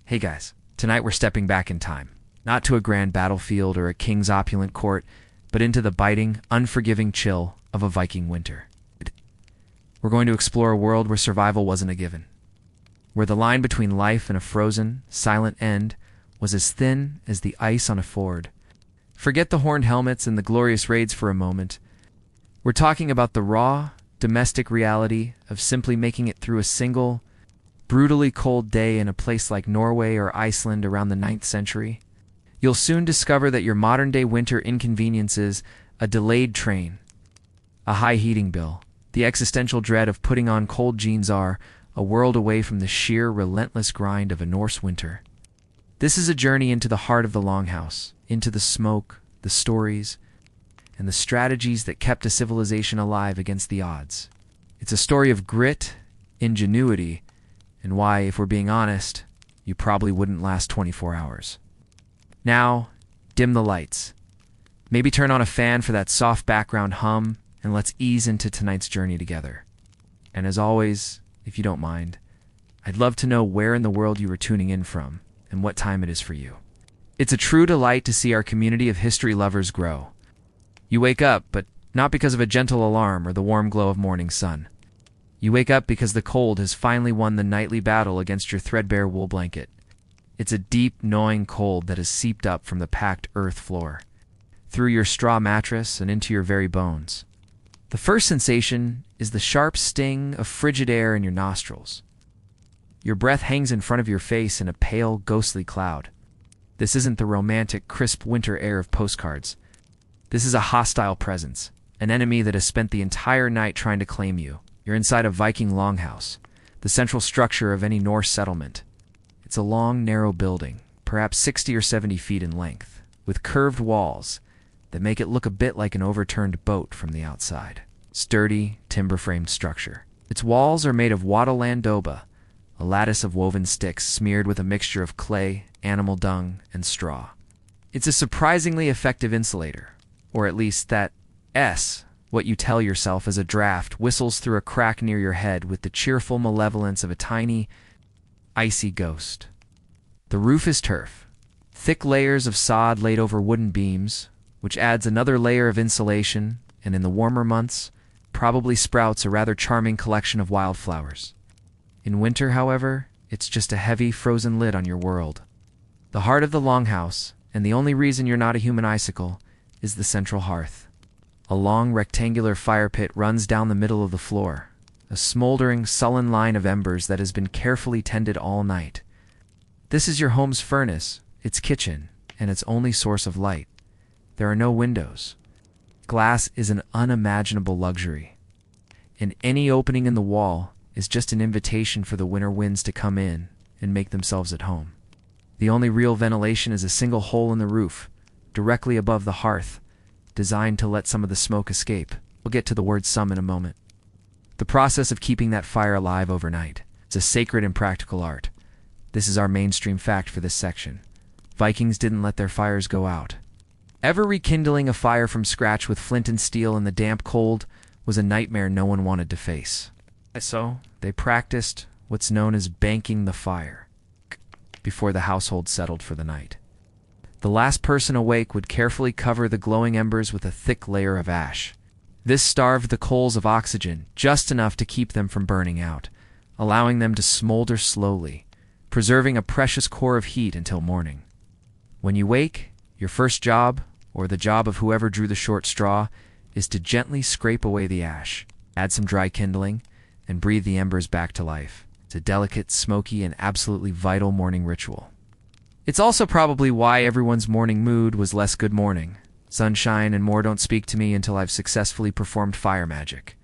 Hey guys, tonight we're stepping back in time. Not to a grand battlefield or a king's opulent court, but into the biting, unforgiving chill of a Viking winter. We're going to explore a world where survival wasn't a given. Where the line between life and a frozen, silent end was as thin as the ice on a ford. Forget the horned helmets and the glorious raids for a moment. We're talking about the raw, domestic reality of simply making it through a single, brutally cold day in a place like Norway or Iceland around the 9th century. You'll soon discover that your modern-day winter inconveniences a delayed train, a high heating bill, the existential dread of putting on cold jeans are a world away from the sheer, relentless grind of a Norse winter. This is a journey into the heart of the Longhouse, into the smoke, the stories, and the strategies that kept a civilization alive against the odds. It's a story of grit, ingenuity, and why, if we're being honest, you probably wouldn't last 24 hours. Now, dim the lights. Maybe turn on a fan for that soft background hum, and let's ease into tonight's journey together. And as always, if you don't mind, I'd love to know where in the world you are tuning in from and what time it is for you. It's a true delight to see our community of history lovers grow. You wake up, but not because of a gentle alarm or the warm glow of morning sun. You wake up because the cold has finally won the nightly battle against your threadbare wool blanket. It's a deep, gnawing cold that has seeped up from the packed earth floor, through your straw mattress and into your very bones. The first sensation is the sharp sting of frigid air in your nostrils. Your breath hangs in front of your face in a pale, ghostly cloud. This isn't the romantic, crisp winter air of postcards. This is a hostile presence, an enemy that has spent the entire night trying to claim you. You're inside a Viking longhouse, the central structure of any Norse settlement. It's a long, narrow building, perhaps 60 or 70 feet in length, with curved walls that make it look a bit like an overturned boat from the outside. Sturdy, timber-framed structure. Its walls are made of wattle landoba, a lattice of woven sticks smeared with a mixture of clay, animal dung, and straw. It's a surprisingly effective insulator, or at least that what you tell yourself as a draft whistles through a crack near your head with the cheerful malevolence of a tiny, icy ghost. The roof is turf, thick layers of sod laid over wooden beams, which adds another layer of insulation, and in the warmer months, probably sprouts a rather charming collection of wildflowers. In winter, however, it's just a heavy, frozen lid on your world. The heart of the longhouse, and the only reason you're not a human icicle, is the central hearth. A long, rectangular fire pit runs down the middle of the floor, a smoldering, sullen line of embers that has been carefully tended all night. This is your home's furnace, its kitchen, and its only source of light. There are no windows. Glass is an unimaginable luxury, and any opening in the wall is just an invitation for the winter winds to come in and make themselves at home. The only real ventilation is a single hole in the roof, directly above the hearth, designed to let some of the smoke escape. We'll get to the word some in a moment. The process of keeping that fire alive overnight is a sacred and practical art. This is our mainstream fact for this section. Vikings didn't let their fires go out. Ever rekindling a fire from scratch with flint and steel in the damp cold was a nightmare no one wanted to face. So, they practiced what's known as banking the fire before the household settled for the night. The last person awake would carefully cover the glowing embers with a thick layer of ash. This starved the coals of oxygen just enough to keep them from burning out, allowing them to smolder slowly, preserving a precious core of heat until morning. When you wake, your first job, or the job of whoever drew the short straw, is to gently scrape away the ash, add some dry kindling, and breathe the embers back to life. It's a delicate, smoky, and absolutely vital morning ritual. It's also probably why everyone's morning mood was less good morning. Sunshine and more don't speak to me until I've successfully performed fire magic.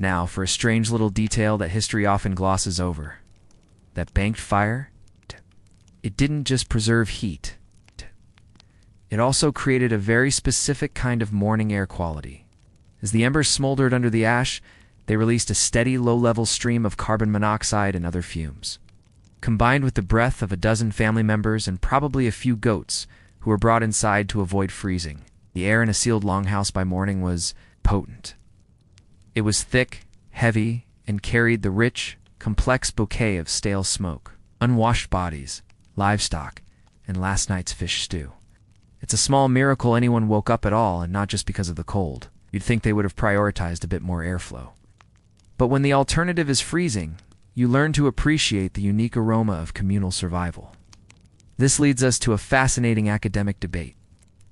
Now, for a strange little detail that history often glosses over. That banked fire, it didn't just preserve heat. It also created a very specific kind of morning air quality. As the embers smoldered under the ash, they released a steady, low-level stream of carbon monoxide and other fumes. Combined with the breath of a dozen family members and probably a few goats who were brought inside to avoid freezing, the air in a sealed longhouse by morning was potent. It was thick, heavy, and carried the rich, complex bouquet of stale smoke. unwashed bodies, livestock, and last night's fish stew. It's a small miracle anyone woke up at all, and not just because of the cold. You'd think they would have prioritized a bit more airflow. But when the alternative is freezing, you learn to appreciate the unique aroma of communal survival. This leads us to a fascinating academic debate.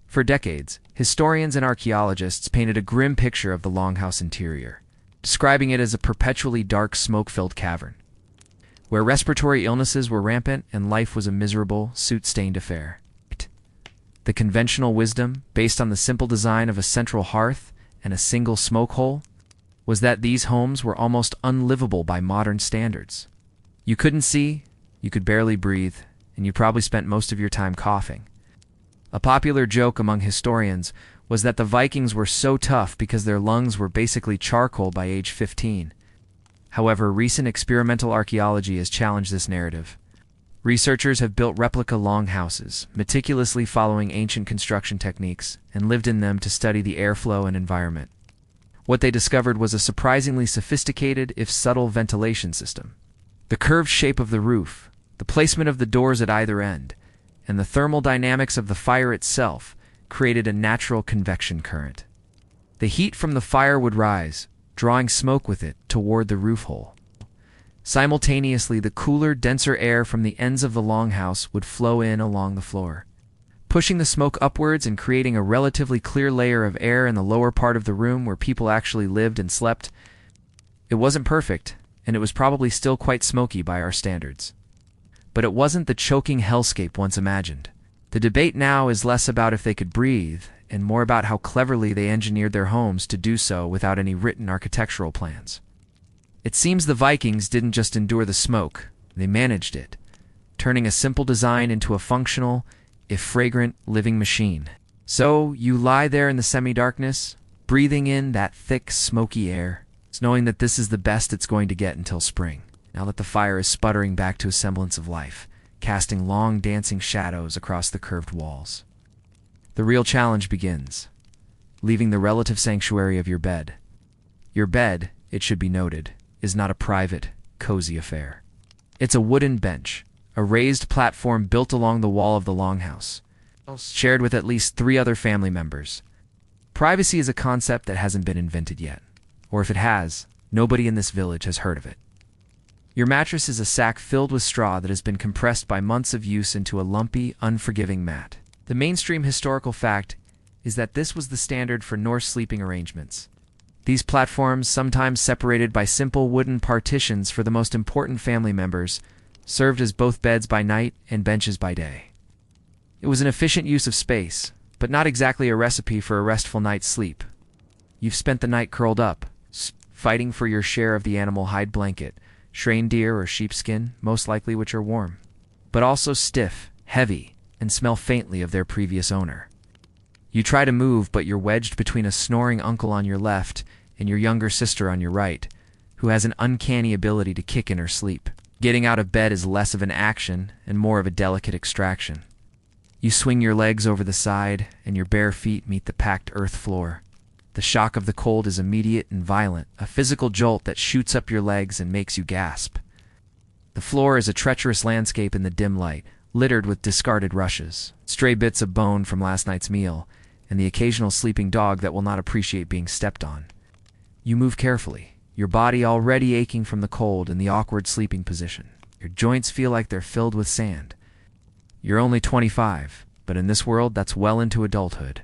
For decades, historians and archaeologists painted a grim picture of the Longhouse interior, describing it as a perpetually dark, smoke-filled cavern, where respiratory illnesses were rampant and life was a miserable, soot-stained affair. The conventional wisdom, based on the simple design of a central hearth and a single smoke hole, was that these homes were almost unlivable by modern standards. You couldn't see, you could barely breathe, and you probably spent most of your time coughing. A popular joke among historians was that the Vikings were so tough because their lungs were basically charcoal by age 15. However, recent experimental archaeology has challenged this narrative. Researchers have built replica longhouses, meticulously following ancient construction techniques, and lived in them to study the airflow and environment. What they discovered was a surprisingly sophisticated, if subtle, ventilation system. The curved shape of the roof, the placement of the doors at either end, and the thermal dynamics of the fire itself created a natural convection current. The heat from the fire would rise, drawing smoke with it toward the roof hole. Simultaneously, the cooler, denser air from the ends of the longhouse would flow in along the floor, pushing the smoke upwards and creating a relatively clear layer of air in the lower part of the room where people actually lived and slept. It wasn't perfect, and it was probably still quite smoky by our standards. But it wasn't the choking hellscape once imagined. The debate now is less about if they could breathe, and more about how cleverly they engineered their homes to do so without any written architectural plans. It seems the Vikings didn't just endure the smoke, they managed it, turning a simple design into a functional, if fragrant, living machine. So you lie there in the semi-darkness, breathing in that thick, smoky air, knowing that this is the best it's going to get until spring, now that the fire is sputtering back to a semblance of life, casting long, dancing shadows across the curved walls. The real challenge begins, leaving the relative sanctuary of your bed. Your bed, it should be noted, is not a private, cozy affair. It's a wooden bench, a raised platform built along the wall of the longhouse, shared with at least 3 other family members. Privacy is a concept that hasn't been invented yet, or if it has, nobody in this village has heard of it. Your mattress is a sack filled with straw that has been compressed by months of use into a lumpy, unforgiving mat. The mainstream historical fact is that this was the standard for Norse sleeping arrangements. These platforms, sometimes separated by simple wooden partitions for the most important family members, served as both beds by night and benches by day. It was an efficient use of space, but not exactly a recipe for a restful night's sleep. You've spent the night curled up, fighting for your share of the animal hide blanket, reindeer or sheepskin, most likely which are warm, but also stiff, heavy, and smell faintly of their previous owner. You try to move, but you're wedged between a snoring uncle on your left and your younger sister on your right, who has an uncanny ability to kick in her sleep. Getting out of bed is less of an action and more of a delicate extraction. You swing your legs over the side, and your bare feet meet the packed earth floor. The shock of the cold is immediate and violent, a physical jolt that shoots up your legs and makes you gasp. The floor is a treacherous landscape in the dim light, littered with discarded rushes, stray bits of bone from last night's meal, and the occasional sleeping dog that will not appreciate being stepped on. You move carefully, your body already aching from the cold in the awkward sleeping position. Your joints feel like they're filled with sand. You're only 25, but in this world that's well into adulthood.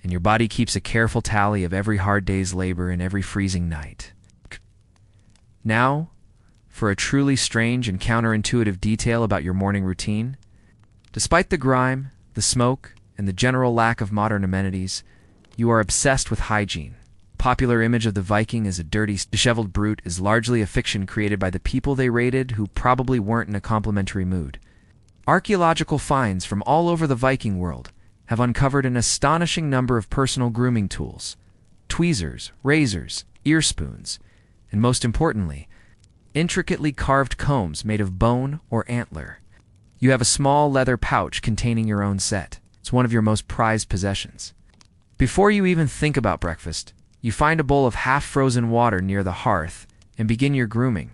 And your body keeps a careful tally of every hard day's labor and every freezing night. Now, for a truly strange and counterintuitive detail about your morning routine. Despite the grime, the smoke, and the general lack of modern amenities, you are obsessed with hygiene. Popular image of the Viking as a dirty, disheveled brute is largely a fiction created by the people they raided who probably weren't in a complimentary mood. Archaeological finds from all over the Viking world have uncovered an astonishing number of personal grooming tools, tweezers, razors, ear spoons, and most importantly, intricately carved combs made of bone or antler. You have a small leather pouch containing your own set. It's one of your most prized possessions. Before you even think about breakfast, you find a bowl of half-frozen water near the hearth and begin your grooming.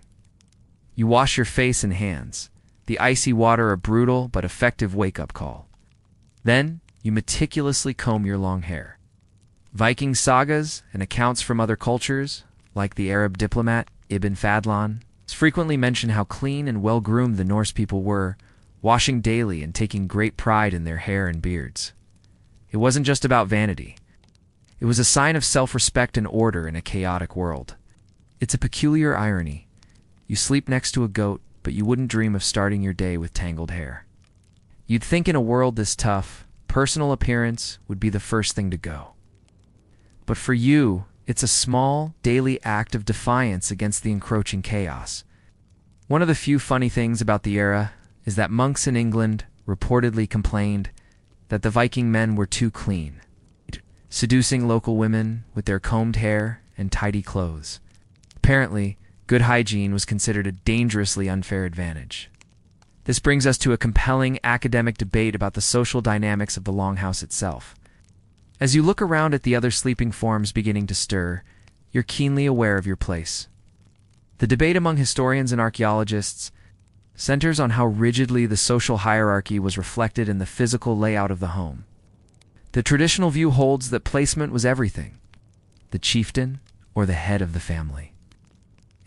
You wash your face and hands, the icy water a brutal but effective wake-up call. Then, you meticulously comb your long hair. Viking sagas and accounts from other cultures, like the Arab diplomat Ibn Fadlan, frequently mention how clean and well-groomed the Norse people were, washing daily and taking great pride in their hair and beards. It wasn't just about vanity. It was a sign of self-respect and order in a chaotic world. It's a peculiar irony. You sleep next to a goat, but you wouldn't dream of starting your day with tangled hair. You'd think in a world this tough, personal appearance would be the first thing to go. But for you, it's a small, daily act of defiance against the encroaching chaos. One of the few funny things about the era is that monks in England reportedly complained that the Viking men were too clean, seducing local women with their combed hair and tidy clothes. Apparently, good hygiene was considered a dangerously unfair advantage. This brings us to a compelling academic debate about the social dynamics of the Longhouse itself. As you look around at the other sleeping forms beginning to stir, you're keenly aware of your place. The debate among historians and archaeologists centers on how rigidly the social hierarchy was reflected in the physical layout of the home. The traditional view holds that placement was everything: the chieftain or the head of the family,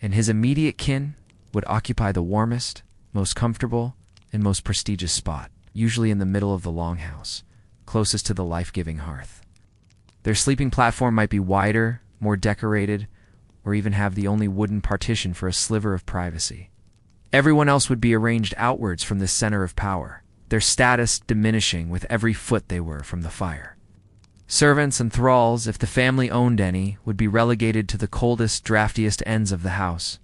and his immediate kin would occupy the warmest, most comfortable, and most prestigious spot, usually in the middle of the Longhouse, closest to the life-giving hearth. Their sleeping platform might be wider, more decorated, or even have the only wooden partition for a sliver of privacy. Everyone else would be arranged outwards from this center of power, their status diminishing with every foot they were from the fire. Servants and thralls, if the family owned any, would be relegated to the coldest, draftiest ends of the house,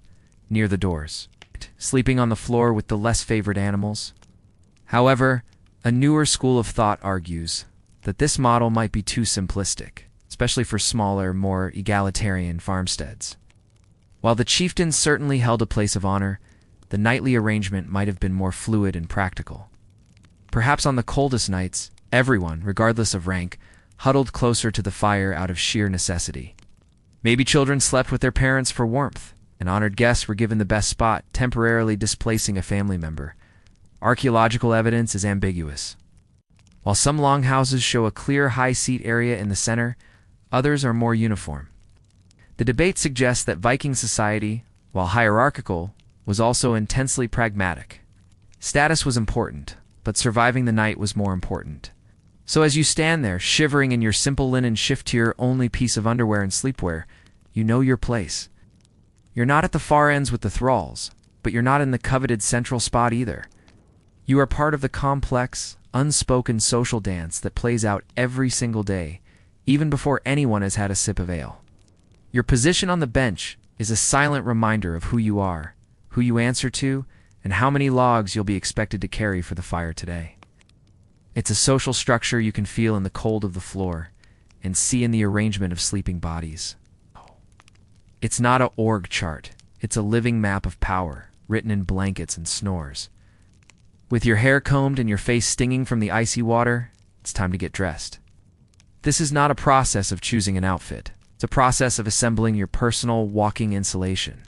near the doors, sleeping on the floor with the less favored animals. However, a newer school of thought argues that this model might be too simplistic, especially for smaller, more egalitarian farmsteads. While the chieftains certainly held a place of honor, the nightly arrangement might have been more fluid and practical. Perhaps on the coldest nights, everyone, regardless of rank, huddled closer to the fire out of sheer necessity. Maybe children slept with their parents for warmth, and honored guests were given the best spot, temporarily displacing a family member. Archaeological evidence is ambiguous. While some longhouses show a clear high seat area in the center, others are more uniform. The debate suggests that Viking society, while hierarchical, was also intensely pragmatic. Status was important, but surviving the night was more important. So as you stand there, shivering in your simple linen shift to your only piece of underwear and sleepwear, you know your place. You're not at the far ends with the thralls, but you're not in the coveted central spot either. You are part of the complex, unspoken social dance that plays out every single day, even before anyone has had a sip of ale. Your position on the bench is a silent reminder of who you are, who you answer to, and how many logs you'll be expected to carry for the fire today. It's a social structure you can feel in the cold of the floor and see in the arrangement of sleeping bodies. It's not an org chart, it's a living map of power, written in blankets and snores. With your hair combed and your face stinging from the icy water, it's time to get dressed. This is not a process of choosing an outfit. It's a process of assembling your personal walking insulation.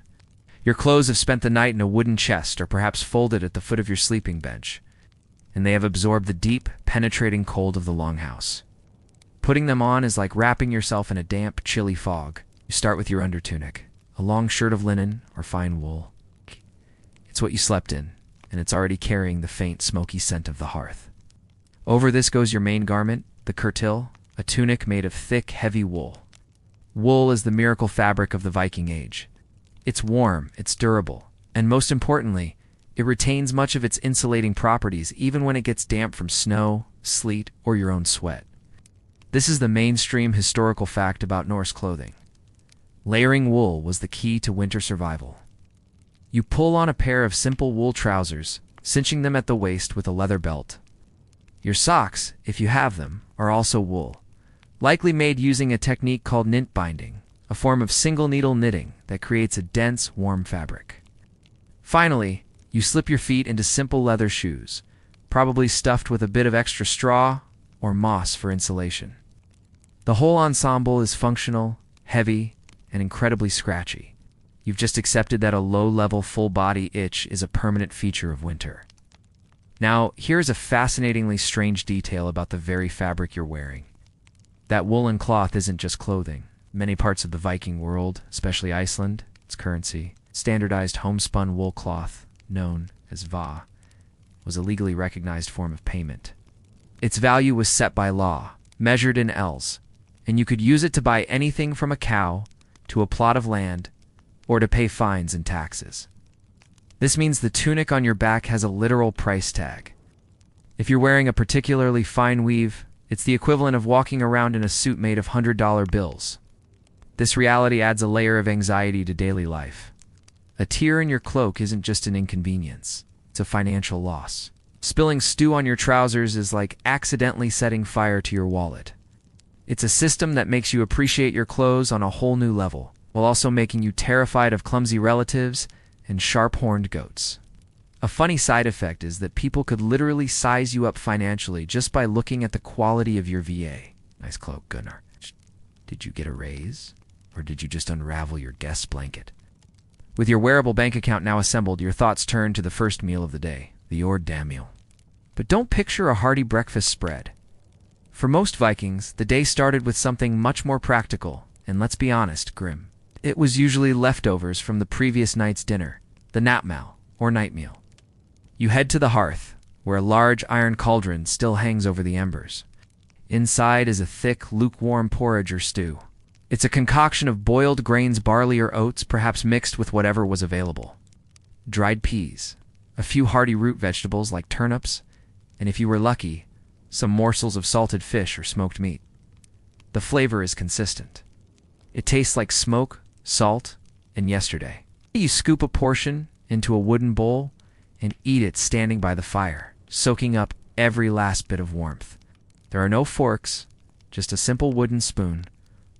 Your clothes have spent the night in a wooden chest or perhaps folded at the foot of your sleeping bench, and they have absorbed the deep, penetrating cold of the Longhouse. Putting them on is like wrapping yourself in a damp, chilly fog. You start with your undertunic, a long shirt of linen or fine wool. It's what you slept in, and it's already carrying the faint, smoky scent of the hearth. Over this goes your main garment, the kirtil, a tunic made of thick, heavy wool. Wool is the miracle fabric of the Viking Age. It's warm, it's durable, and most importantly, it retains much of its insulating properties even when it gets damp from snow, sleet, or your own sweat. This is the mainstream historical fact about Norse clothing. Layering wool was the key to winter survival. You pull on a pair of simple wool trousers, cinching them at the waist with a leather belt. Your socks, if you have them, are also wool, likely made using a technique called knit binding, a form of single-needle knitting that creates a dense, warm fabric. Finally, you slip your feet into simple leather shoes, probably stuffed with a bit of extra straw or moss for insulation. The whole ensemble is functional, heavy, and incredibly scratchy. You've just accepted that a low-level full-body itch is a permanent feature of winter. Now, here's a fascinatingly strange detail about the very fabric you're wearing. That woolen cloth isn't just clothing. Many parts of the Viking world, especially Iceland, its currency, standardized homespun wool cloth, known as va, was a legally recognized form of payment. Its value was set by law, measured in ells, and you could use it to buy anything from a cow to a plot of land or to pay fines and taxes. This means the tunic on your back has a literal price tag. If you're wearing a particularly fine weave, it's the equivalent of walking around in a suit made of $100 bills. This reality adds a layer of anxiety to daily life. A tear in your cloak isn't just an inconvenience, it's a financial loss. Spilling stew on your trousers is like accidentally setting fire to your wallet. It's a system that makes you appreciate your clothes on a whole new level, while also making you terrified of clumsy relatives and sharp-horned goats. A funny side effect is that people could literally size you up financially just by looking at the quality of your VA. Nice cloak, Gunnar. Did you get a raise? Or did you just unravel your guest blanket? With your wearable bank account now assembled, your thoughts turn to the first meal of the day, the Ord meal. But don't picture a hearty breakfast spread. For most Vikings, the day started with something much more practical, and let's be honest, grim. It was usually leftovers from the previous night's dinner, the nattmaal, or night meal. You head to the hearth, where a large iron cauldron still hangs over the embers. Inside is a thick, lukewarm porridge or stew. It's a concoction of boiled grains, barley or oats, perhaps mixed with whatever was available. Dried peas, a few hearty root vegetables like turnips, and if you were lucky, some morsels of salted fish or smoked meat. The flavor is consistent. It tastes like smoke, salt, and yesterday. You scoop a portion into a wooden bowl and eat it standing by the fire, soaking up every last bit of warmth. There are no forks, just a simple wooden spoon,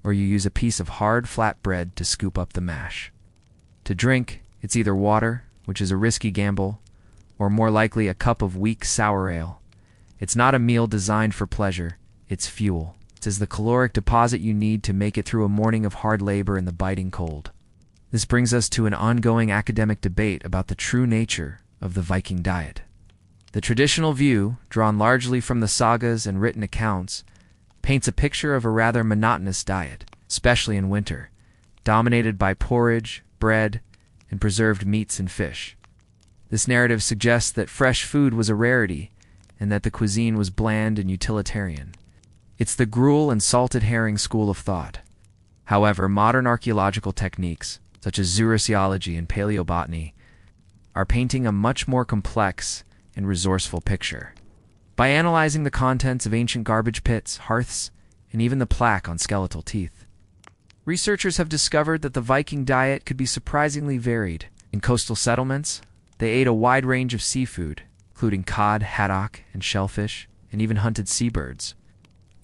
or you use a piece of hard, flat bread to scoop up the mash. To drink, it's either water, which is a risky gamble, or more likely a cup of weak, sour ale. It's not a meal designed for pleasure, it's fuel. It's the caloric deposit you need to make it through a morning of hard labor in the biting cold. This brings us to an ongoing academic debate about the true nature of the Viking diet. The traditional view, drawn largely from the sagas and written accounts, paints a picture of a rather monotonous diet, especially in winter, dominated by porridge, bread, and preserved meats and fish. This narrative suggests that fresh food was a rarity and that the cuisine was bland and utilitarian. It's the gruel and salted herring school of thought. However, modern archaeological techniques, such as zooarchaeology and paleobotany, are painting a much more complex and resourceful picture. By analyzing the contents of ancient garbage pits, hearths, and even the plaque on skeletal teeth, researchers have discovered that the Viking diet could be surprisingly varied. In coastal settlements, they ate a wide range of seafood, including cod, haddock, and shellfish, and even hunted seabirds.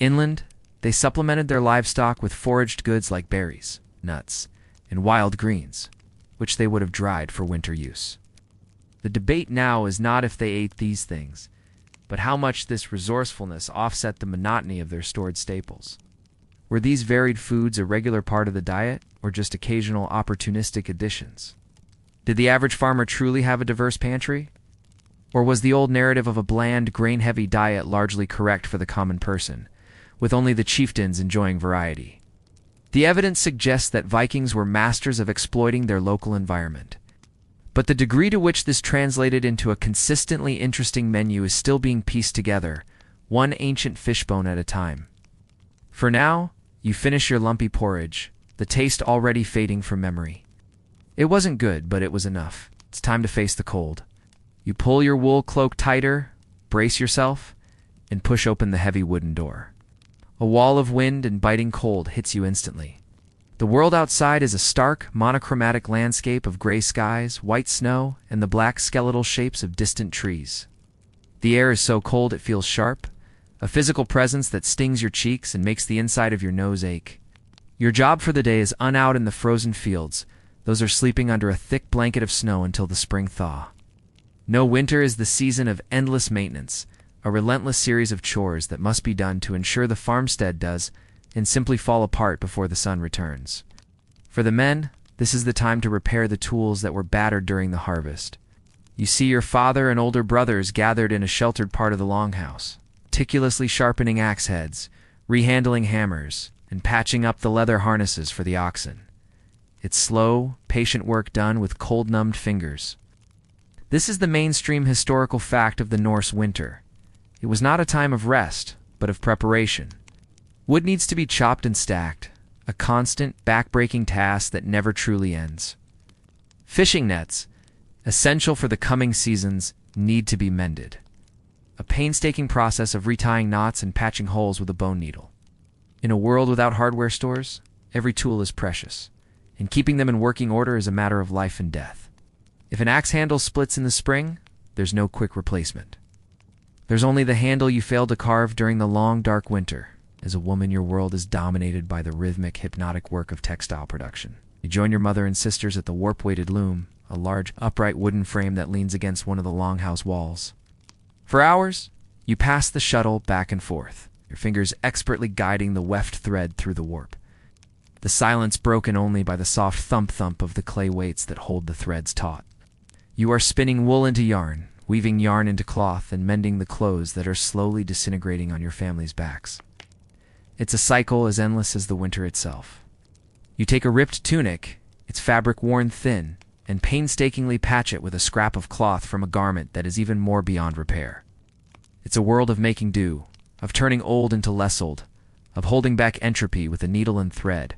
Inland, they supplemented their livestock with foraged goods like berries, nuts, and wild greens, which they would have dried for winter use. The debate now is not if they ate these things, but how much this resourcefulness offset the monotony of their stored staples. Were these varied foods a regular part of the diet, or just occasional opportunistic additions? Did the average farmer truly have a diverse pantry? Or was the old narrative of a bland, grain-heavy diet largely correct for the common person, with only the chieftains enjoying variety? The evidence suggests that Vikings were masters of exploiting their local environment. But the degree to which this translated into a consistently interesting menu is still being pieced together, one ancient fishbone at a time. For now, you finish your lumpy porridge, the taste already fading from memory. It wasn't good, but it was enough. It's time to face the cold. You pull your wool cloak tighter, brace yourself, and push open the heavy wooden door. A wall of wind and biting cold hits you instantly. The world outside is a stark, monochromatic landscape of gray skies, white snow, and the black skeletal shapes of distant trees. The air is so cold it feels sharp, a physical presence that stings your cheeks and makes the inside of your nose ache. Your job for the day is out in the frozen fields. Those are sleeping under a thick blanket of snow until the spring thaw. No, winter is the season of endless maintenance, a relentless series of chores that must be done to ensure the farmstead does and simply fall apart before the sun returns. For the men, This is the time to repair the tools that were battered during the harvest. You see your father and older brothers gathered in a sheltered part of the Longhouse, meticulously sharpening axe heads, rehandling hammers, and patching up the leather harnesses for the oxen. It's slow, patient work done with cold-numbed fingers. This is the mainstream historical fact of the Norse winter. It was not a time of rest, but of preparation. Wood needs to be chopped and stacked, a constant, back-breaking task that never truly ends. Fishing nets, essential for the coming seasons, need to be mended. A painstaking process of retying knots and patching holes with a bone needle. In a world without hardware stores, every tool is precious, and keeping them in working order is a matter of life and death. If an axe handle splits in the spring, there's no quick replacement. There's only the handle you failed to carve during the long, dark winter. As a woman, your world is dominated by the rhythmic, hypnotic work of textile production. You join your mother and sisters at the warp-weighted loom, a large, upright wooden frame that leans against one of the Longhouse walls. For hours, you pass the shuttle back and forth, your fingers expertly guiding the weft thread through the warp. The silence broken only by the soft thump-thump of the clay weights that hold the threads taut. You are spinning wool into yarn, weaving yarn into cloth, and mending the clothes that are slowly disintegrating on your family's backs. It's a cycle as endless as the winter itself. You take a ripped tunic, its fabric worn thin, and painstakingly patch it with a scrap of cloth from a garment that is even more beyond repair. It's a world of making do, of turning old into less old, of holding back entropy with a needle and thread.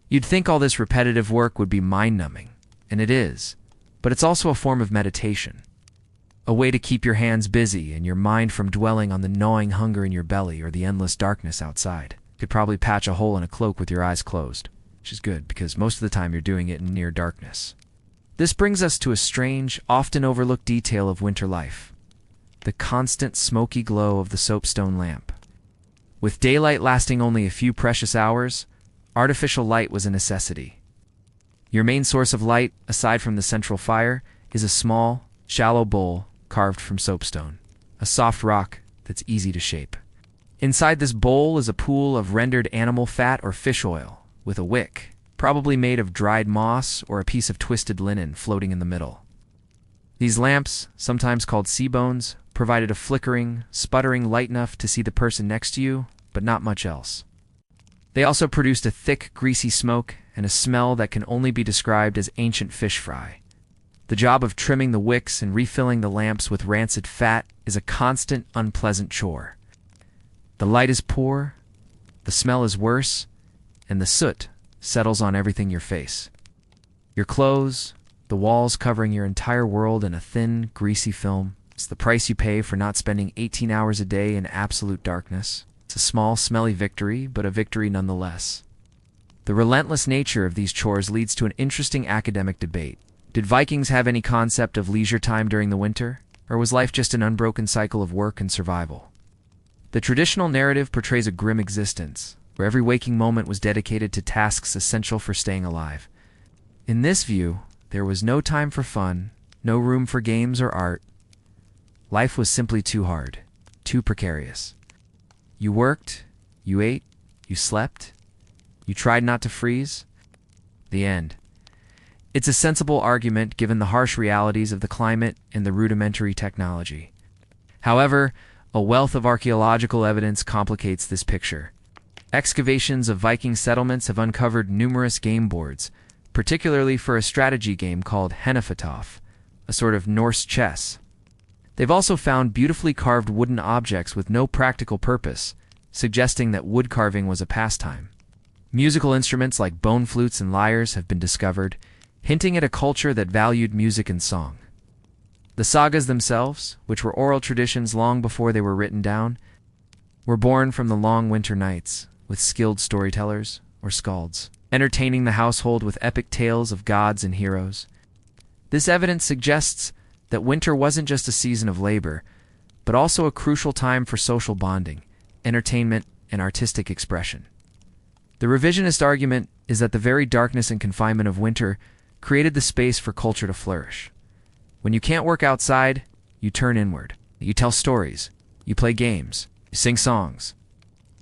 You'd think all this repetitive work would be mind-numbing, and it is, but it's also a form of meditation. A way to keep your hands busy and your mind from dwelling on the gnawing hunger in your belly or the endless darkness outside. You could probably patch a hole in a cloak with your eyes closed, which is good because most of the time you're doing it in near darkness. This brings us to a strange, often overlooked detail of winter life: the constant smoky glow of the soapstone lamp. With daylight lasting only a few precious hours, artificial light was a necessity. Your main source of light, aside from the central fire, is a small, shallow bowl carved from soapstone, a soft rock that's easy to shape. Inside this bowl is a pool of rendered animal fat or fish oil, with a wick, probably made of dried moss or a piece of twisted linen, floating in the middle. These lamps, sometimes called sea bones, provided a flickering, sputtering light enough to see the person next to you, but not much else. They also produced a thick, greasy smoke and a smell that can only be described as ancient fish fry. The job of trimming the wicks and refilling the lamps with rancid fat is a constant, unpleasant chore. The light is poor, the smell is worse, and the soot settles on everything you face. Your clothes, the walls covering your entire world in a thin, greasy film. It's the price you pay for not spending 18 hours a day in absolute darkness. It's a small, smelly victory, but a victory nonetheless. The relentless nature of these chores leads to an interesting academic debate. Did Vikings have any concept of leisure time during the winter, or was life just an unbroken cycle of work and survival? The traditional narrative portrays a grim existence, where every waking moment was dedicated to tasks essential for staying alive. In this view, there was no time for fun, no room for games or art. Life was simply too hard, too precarious. You worked, you ate, you slept, you tried not to freeze. The end. It's a sensible argument given the harsh realities of the climate and the rudimentary technology. However, a wealth of archaeological evidence complicates this picture. Excavations of Viking settlements have uncovered numerous game boards, particularly for a strategy game called Hnefatafl, a sort of Norse chess. They've also found beautifully carved wooden objects with no practical purpose, suggesting that wood carving was a pastime. Musical instruments like bone flutes and lyres have been discovered, hinting at a culture that valued music and song. The sagas themselves, which were oral traditions long before they were written down, were born from the long winter nights, with skilled storytellers, or skalds, entertaining the household with epic tales of gods and heroes. This evidence suggests that winter wasn't just a season of labor, but also a crucial time for social bonding, entertainment, and artistic expression. The revisionist argument is that the very darkness and confinement of winter created the space for culture to flourish. When you can't work outside, you turn inward. You tell stories. You play games. You sing songs.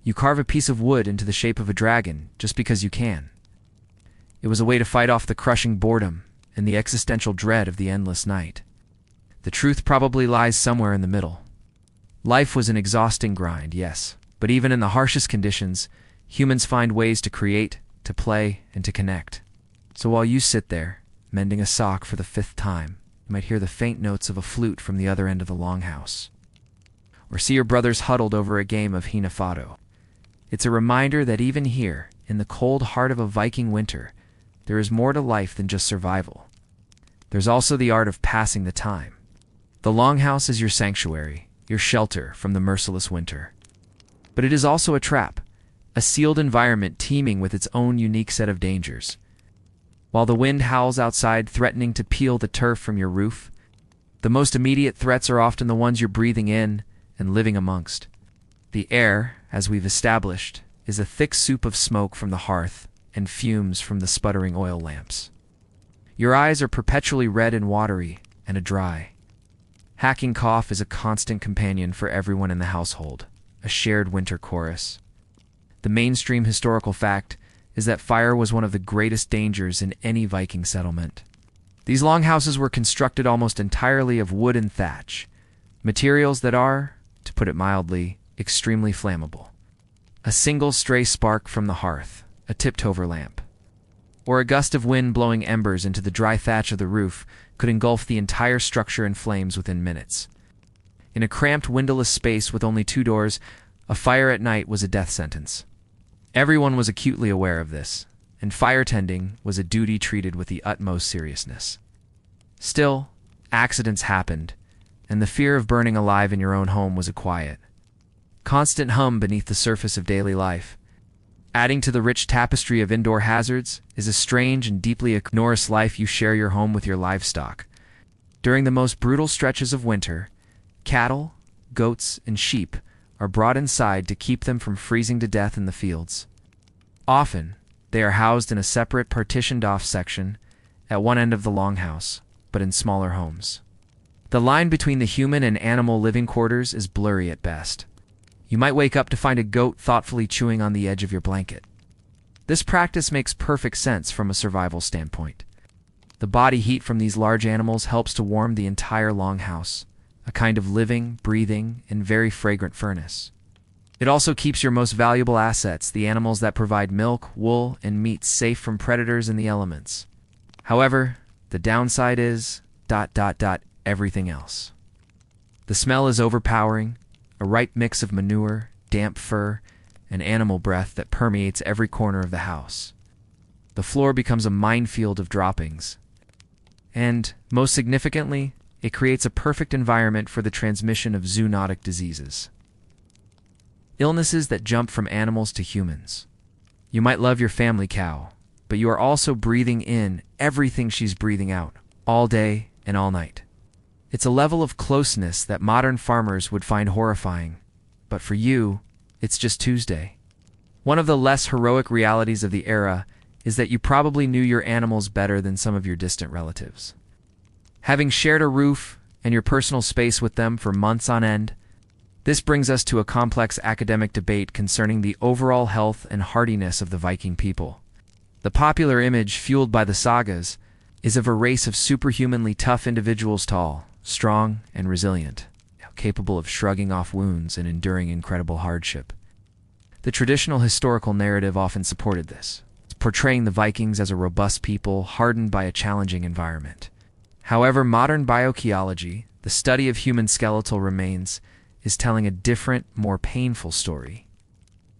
You carve a piece of wood into the shape of a dragon just because you can. It was a way to fight off the crushing boredom and the existential dread of the endless night. The truth probably lies somewhere in the middle. Life was an exhausting grind, yes, but even in the harshest conditions, humans find ways to create, to play, and to connect. So while you sit there, mending a sock for the 5th time, you might hear the faint notes of a flute from the other end of the Longhouse. Or see your brothers huddled over a game of Hinafado. It's a reminder that even here, in the cold heart of a Viking winter, there is more to life than just survival. There's also the art of passing the time. The Longhouse is your sanctuary, your shelter from the merciless winter. But it is also a trap, a sealed environment teeming with its own unique set of dangers. While the wind howls outside, threatening to peel the turf from your roof, the most immediate threats are often the ones you're breathing in and living amongst. The air, as we've established, is a thick soup of smoke from the hearth and fumes from the sputtering oil lamps. Your eyes are perpetually red and watery and dry. Hacking cough is a constant companion for everyone in the household, a shared winter chorus. The mainstream historical fact is that fire was one of the greatest dangers in any Viking settlement. These longhouses were constructed almost entirely of wood and thatch, materials that are, to put it mildly, extremely flammable. A single stray spark from the hearth, a tipped-over lamp, or a gust of wind blowing embers into the dry thatch of the roof could engulf the entire structure in flames within minutes. In a cramped, windowless space with only 2 doors, a fire at night was a death sentence. Everyone was acutely aware of this, and fire tending was a duty treated with the utmost seriousness. Still, accidents happened, and the fear of burning alive in your own home was a quiet, constant hum beneath the surface of daily life. Adding to the rich tapestry of indoor hazards is a strange and deeply Norse life. You share your home with your livestock. During the most brutal stretches of winter, cattle, goats, and sheep are brought inside to keep them from freezing to death in the fields. Often, they are housed in a separate partitioned-off section at one end of the longhouse, but in smaller homes. The line between the human and animal living quarters is blurry at best. You might wake up to find a goat thoughtfully chewing on the edge of your blanket. This practice makes perfect sense from a survival standpoint. The body heat from these large animals helps to warm the entire longhouse, a kind of living, breathing, and very fragrant furnace. It also keeps your most valuable assets, the animals that provide milk, wool, and meat, safe from predators and the elements. However, the downside is ... everything else. The smell is overpowering, a ripe mix of manure, damp fur, and animal breath that permeates every corner of the house. The floor becomes a minefield of droppings. And, most significantly, it creates a perfect environment for the transmission of zoonotic diseases. Illnesses that jump from animals to humans. You might love your family cow, but you are also breathing in everything she's breathing out, all day and all night. It's a level of closeness that modern farmers would find horrifying, but for you, it's just Tuesday. One of the less heroic realities of the era is that you probably knew your animals better than some of your distant relatives. Having shared a roof and your personal space with them for months on end, this brings us to a complex academic debate concerning the overall health and hardiness of the Viking people. The popular image, fueled by the sagas, is of a race of superhumanly tough individuals, tall, strong, and resilient, capable of shrugging off wounds and enduring incredible hardship. The traditional historical narrative often supported this, portraying the Vikings as a robust people hardened by a challenging environment. However, modern bioarchaeology, the study of human skeletal remains, is telling a different, more painful story.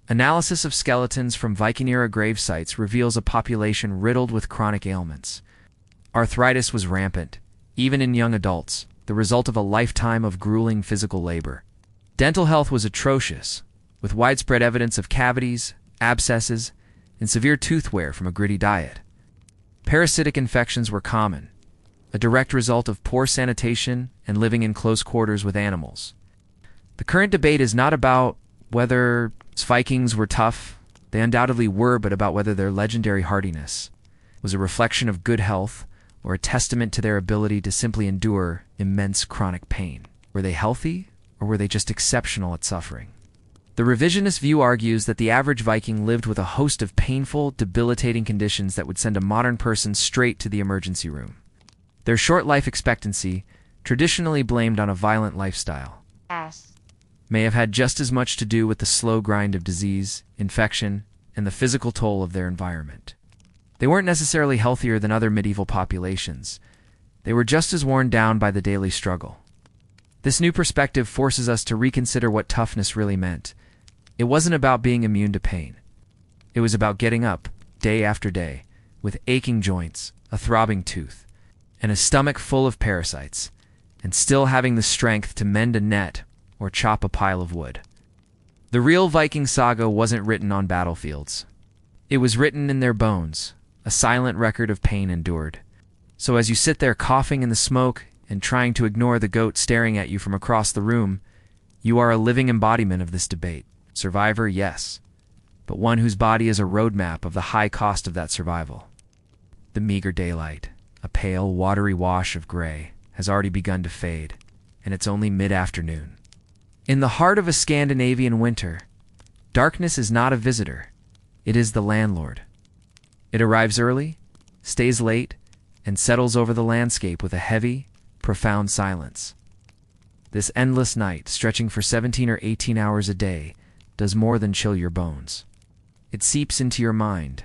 Analysis of skeletons from Viking-era grave sites reveals a population riddled with chronic ailments. Arthritis was rampant, even in young adults, the result of a lifetime of grueling physical labor. Dental health was atrocious, with widespread evidence of cavities, abscesses, and severe tooth wear from a gritty diet. Parasitic infections were common, a direct result of poor sanitation and living in close quarters with animals. The current debate is not about whether Vikings were tough, they undoubtedly were, but about whether their legendary hardiness was a reflection of good health or a testament to their ability to simply endure immense chronic pain. Were they healthy, or were they just exceptional at suffering? The revisionist view argues that the average Viking lived with a host of painful, debilitating conditions that would send a modern person straight to the emergency room. Their short life expectancy, traditionally blamed on a violent lifestyle, may have had just as much to do with the slow grind of disease, infection, and the physical toll of their environment. They weren't necessarily healthier than other medieval populations. They were just as worn down by the daily struggle. This new perspective forces us to reconsider what toughness really meant. It wasn't about being immune to pain. It was about getting up, day after day, with aching joints, a throbbing tooth, and a stomach full of parasites, and still having the strength to mend a net or chop a pile of wood. The real Viking saga wasn't written on battlefields. It was written in their bones, a silent record of pain endured. So as you sit there coughing in the smoke and trying to ignore the goat staring at you from across the room, you are a living embodiment of this debate. Survivor, yes, but one whose body is a roadmap of the high cost of that survival. The meager daylight, a pale, watery wash of gray, has already begun to fade, and it's only mid-afternoon. In the heart of a Scandinavian winter, darkness is not a visitor. It is the landlord. It arrives early, stays late, and settles over the landscape with a heavy, profound silence. This endless night, stretching for 17 or 18 hours a day, does more than chill your bones. It seeps into your mind.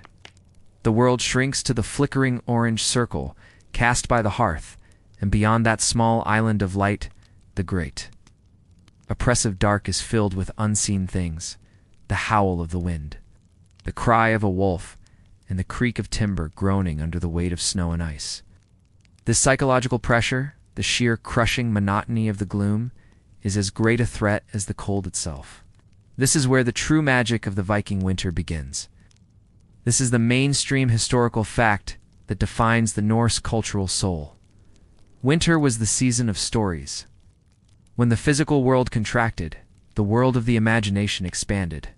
The world shrinks to the flickering orange circle cast by the hearth, and beyond that small island of light, the great. Oppressive dark is filled with unseen things, the howl of the wind, the cry of a wolf, and the creak of timber groaning under the weight of snow and ice. This psychological pressure, the sheer crushing monotony of the gloom, is as great a threat as the cold itself. This is where the true magic of the Viking winter begins. This is the mainstream historical fact that defines the Norse cultural soul. Winter was the season of stories. When the physical world contracted, the world of the imagination expanded.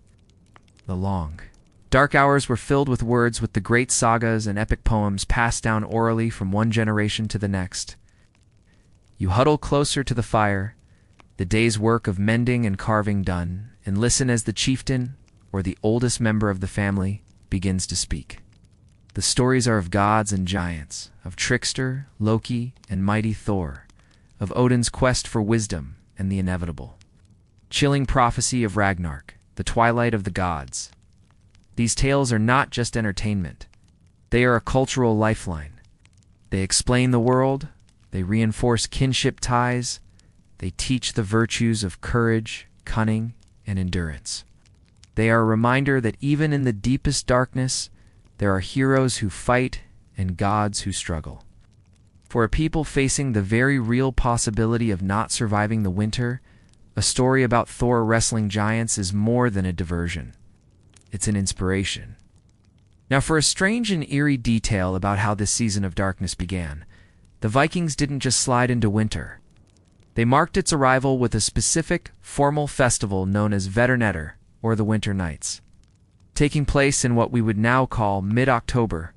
The long, dark hours were filled with words with the great sagas and epic poems passed down orally from one generation to the next. You huddle closer to the fire, the day's work of mending and carving done, and listen as the chieftain, or the oldest member of the family, begins to speak. The stories are of gods and giants, of trickster, Loki, and mighty Thor, of Odin's quest for wisdom and the inevitable. Chilling prophecy of Ragnarok, the twilight of the gods. These tales are not just entertainment. They are a cultural lifeline. They explain the world, they reinforce kinship ties, they teach the virtues of courage, cunning, and endurance. They are a reminder that even in the deepest darkness, there are heroes who fight and gods who struggle. For a people facing the very real possibility of not surviving the winter, a story about Thor wrestling giants is more than a diversion. It's an inspiration. Now, for a strange and eerie detail about how this season of darkness began, the Vikings didn't just slide into winter. They marked its arrival with a specific, formal festival known as Vetternetter, or the Winter Nights, taking place in what we would now call mid-October.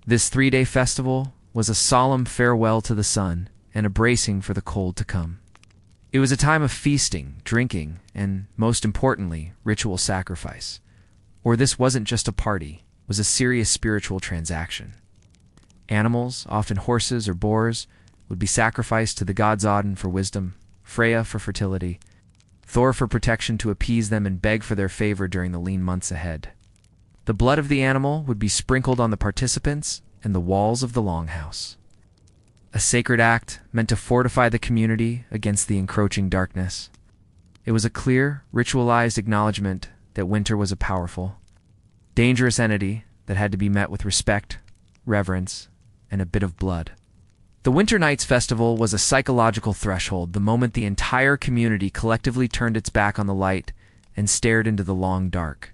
This 3-day festival was a solemn farewell to the sun and a bracing for the cold to come. It was a time of feasting, drinking, and, most importantly, ritual sacrifice. Or this wasn't just a party, it was a serious spiritual transaction. Animals, often horses or boars, would be sacrificed to the gods Odin for wisdom, Freya for fertility, Thor for protection to appease them and beg for their favor during the lean months ahead. The blood of the animal would be sprinkled on the participants and the walls of the Longhouse. A sacred act meant to fortify the community against the encroaching darkness. It was a clear, ritualized acknowledgement that winter was a powerful, dangerous entity that had to be met with respect, reverence, and a bit of blood. The Winter Nights Festival was a psychological threshold the moment the entire community collectively turned its back on the light and stared into the long dark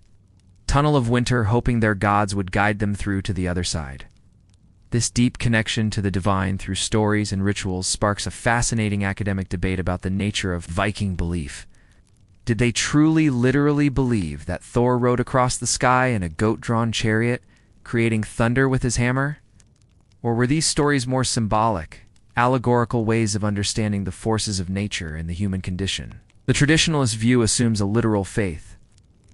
tunnel of winter, hoping their gods would guide them through to the other side. This deep connection to the divine through stories and rituals sparks a fascinating academic debate about the nature of Viking belief. Did they truly, literally believe that Thor rode across the sky in a goat-drawn chariot, creating thunder with his hammer? Or were these stories more symbolic, allegorical ways of understanding the forces of nature and the human condition? The traditionalist view assumes a literal faith.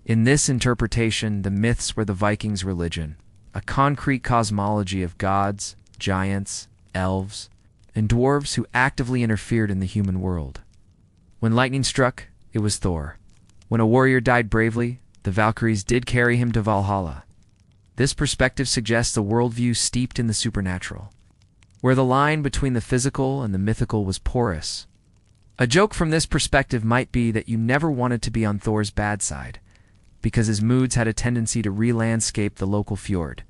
In this interpretation, the myths were the Vikings' religion, a concrete cosmology of gods, giants, elves, and dwarves who actively interfered in the human world. When lightning struck, it was Thor. When a warrior died bravely, the Valkyries did carry him to Valhalla. This perspective suggests a worldview steeped in the supernatural, where the line between the physical and the mythical was porous. A joke from this perspective might be that you never wanted to be on Thor's bad side, because his moods had a tendency to re-landscape the local fjord.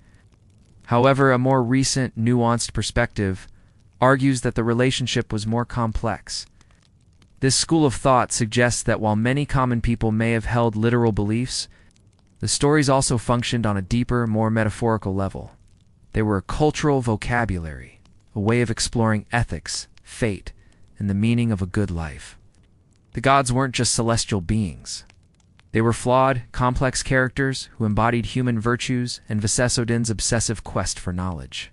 However, a more recent, nuanced perspective argues that the relationship was more complex. This school of thought suggests that while many common people may have held literal beliefs, the stories also functioned on a deeper, more metaphorical level. They were a cultural vocabulary, a way of exploring ethics, fate, and the meaning of a good life. The gods weren't just celestial beings. They were flawed, complex characters who embodied human virtues and Odin's obsessive quest for knowledge.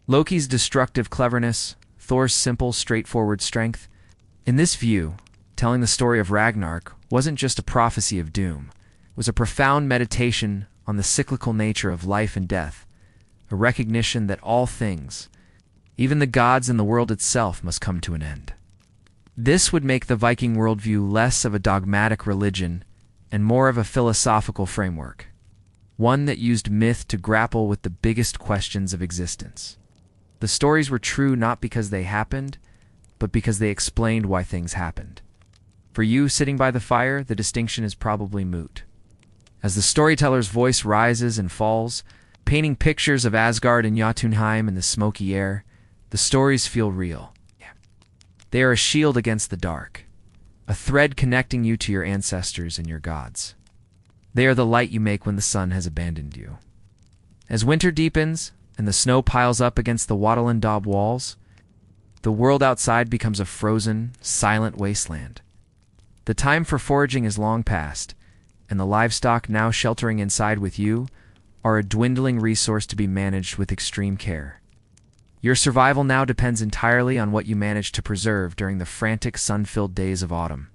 Loki's destructive cleverness, Thor's simple, straightforward strength. In this view, telling the story of Ragnarok wasn't just a prophecy of doom. It was a profound meditation on the cyclical nature of life and death, a recognition that all things, even the gods and the world itself, must come to an end. This would make the Viking worldview less of a dogmatic religion and more of a philosophical framework, one that used myth to grapple with the biggest questions of existence. The stories were true not because they happened, but because they explained why things happened. For you sitting by the fire, the distinction is probably moot. As the storyteller's voice rises and falls, painting pictures of Asgard and Jotunheim in the smoky air, the stories feel real. They are a shield against the dark, a thread connecting you to your ancestors and your gods. They are the light you make when the sun has abandoned you. As winter deepens and the snow piles up against the wattle and daub walls, the world outside becomes a frozen, silent wasteland. The time for foraging is long past, and the livestock now sheltering inside with you are a dwindling resource to be managed with extreme care. Your survival now depends entirely on what you manage to preserve during the frantic, sun-filled days of autumn.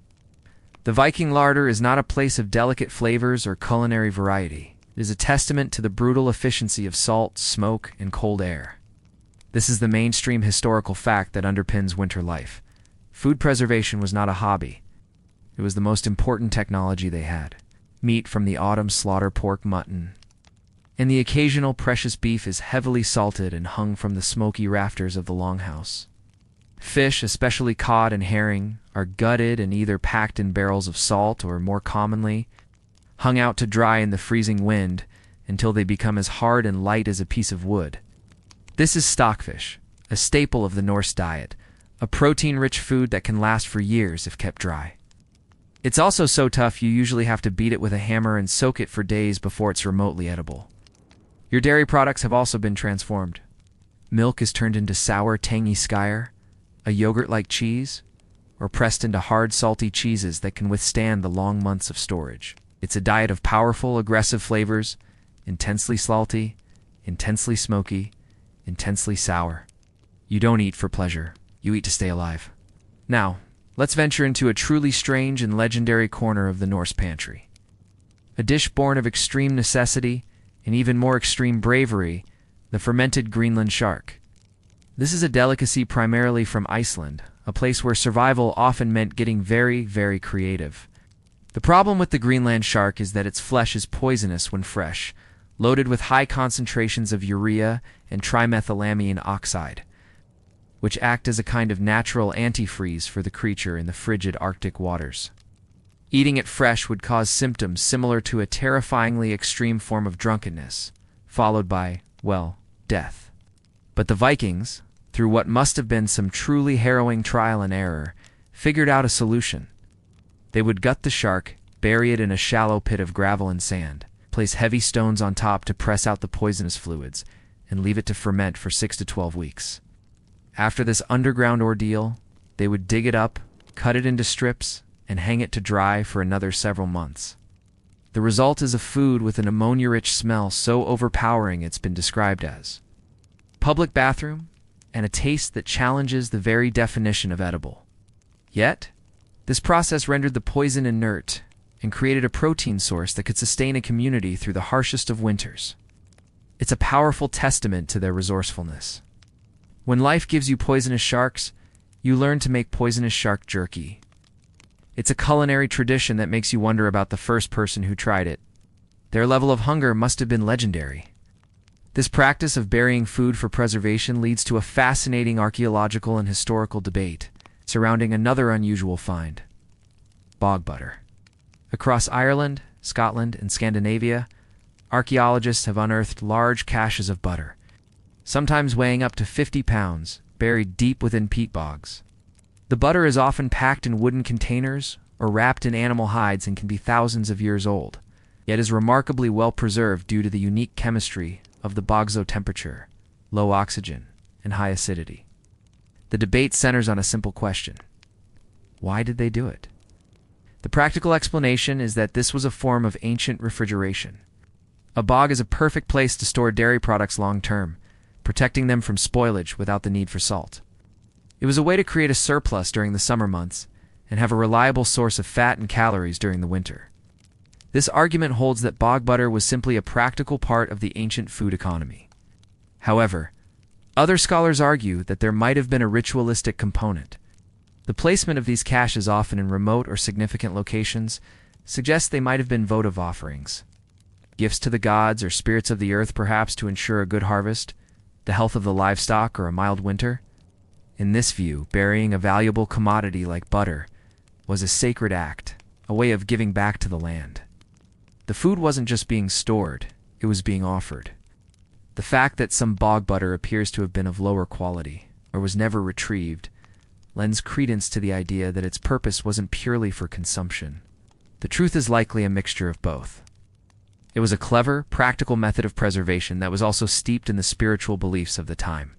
The Viking larder is not a place of delicate flavors or culinary variety. It is a testament to the brutal efficiency of salt, smoke, and cold air. This is the mainstream historical fact that underpins winter life. Food preservation was not a hobby. It was the most important technology they had. Meat from the autumn slaughter, pork, mutton, and the occasional precious beef is heavily salted and hung from the smoky rafters of the Longhouse. Fish, especially cod and herring, are gutted and either packed in barrels of salt or, more commonly, hung out to dry in the freezing wind until they become as hard and light as a piece of wood. This is stockfish, a staple of the Norse diet, a protein-rich food that can last for years if kept dry. It's also so tough you usually have to beat it with a hammer and soak it for days before it's remotely edible. Your dairy products have also been transformed. Milk is turned into sour, tangy skyr, a yogurt-like cheese, or pressed into hard, salty cheeses that can withstand the long months of storage. It's a diet of powerful, aggressive flavors, intensely salty, intensely smoky, intensely sour. You don't eat for pleasure. You eat to stay alive. Now, let's venture into a truly strange and legendary corner of the Norse pantry. A dish born of extreme necessity and even more extreme bravery, the fermented Greenland shark. This is a delicacy primarily from Iceland, a place where survival often meant getting very, very creative. The problem with the Greenland shark is that its flesh is poisonous when fresh, loaded with high concentrations of urea and trimethylamine oxide, which act as a kind of natural antifreeze for the creature in the frigid Arctic waters. Eating it fresh would cause symptoms similar to a terrifyingly extreme form of drunkenness, followed by, well, death. But the Vikings, through what must have been some truly harrowing trial and error, figured out a solution. They would gut the shark, bury it in a shallow pit of gravel and sand, place heavy stones on top to press out the poisonous fluids, and leave it to ferment for 6 to 12 weeks. After this underground ordeal, they would dig it up, cut it into strips, and hang it to dry for another several months. The result is a food with an ammonia-rich smell so overpowering it's been described as public bathroom and a taste that challenges the very definition of edible. Yet, This process rendered the poison inert and created a protein source that could sustain a community through the harshest of winters. It's a powerful testament to their resourcefulness. When life gives you poisonous sharks, you learn to make poisonous shark jerky. It's a culinary tradition that makes you wonder about the first person who tried it. Their level of hunger must have been legendary. This practice of burying food for preservation leads to a fascinating archaeological and historical debate surrounding another unusual find: bog butter. Across Ireland, Scotland, and Scandinavia, archaeologists have unearthed large caches of butter, sometimes weighing up to 50 pounds, buried deep within peat bogs. The butter is often packed in wooden containers or wrapped in animal hides and can be thousands of years old, yet is remarkably well preserved due to the unique chemistry of the bog's temperature, low oxygen, and high acidity. The debate centers on a simple question: why did they do it? The practical explanation is that this was a form of ancient refrigeration. A bog is a perfect place to store dairy products long term, protecting them from spoilage without the need for salt. It was a way to create a surplus during the summer months and have a reliable source of fat and calories during the winter. This argument holds that bog butter was simply a practical part of the ancient food economy. However, other scholars argue that there might have been a ritualistic component. The placement of these caches, often in remote or significant locations, suggests they might have been votive offerings. Gifts to the gods or spirits of the earth, perhaps, to ensure a good harvest, the health of the livestock, or a mild winter. In this view, burying a valuable commodity like butter was a sacred act, a way of giving back to the land. The food wasn't just being stored, it was being offered. The fact that some bog butter appears to have been of lower quality, or was never retrieved, lends credence to the idea that its purpose wasn't purely for consumption. The truth is likely a mixture of both. It was a clever, practical method of preservation that was also steeped in the spiritual beliefs of the time.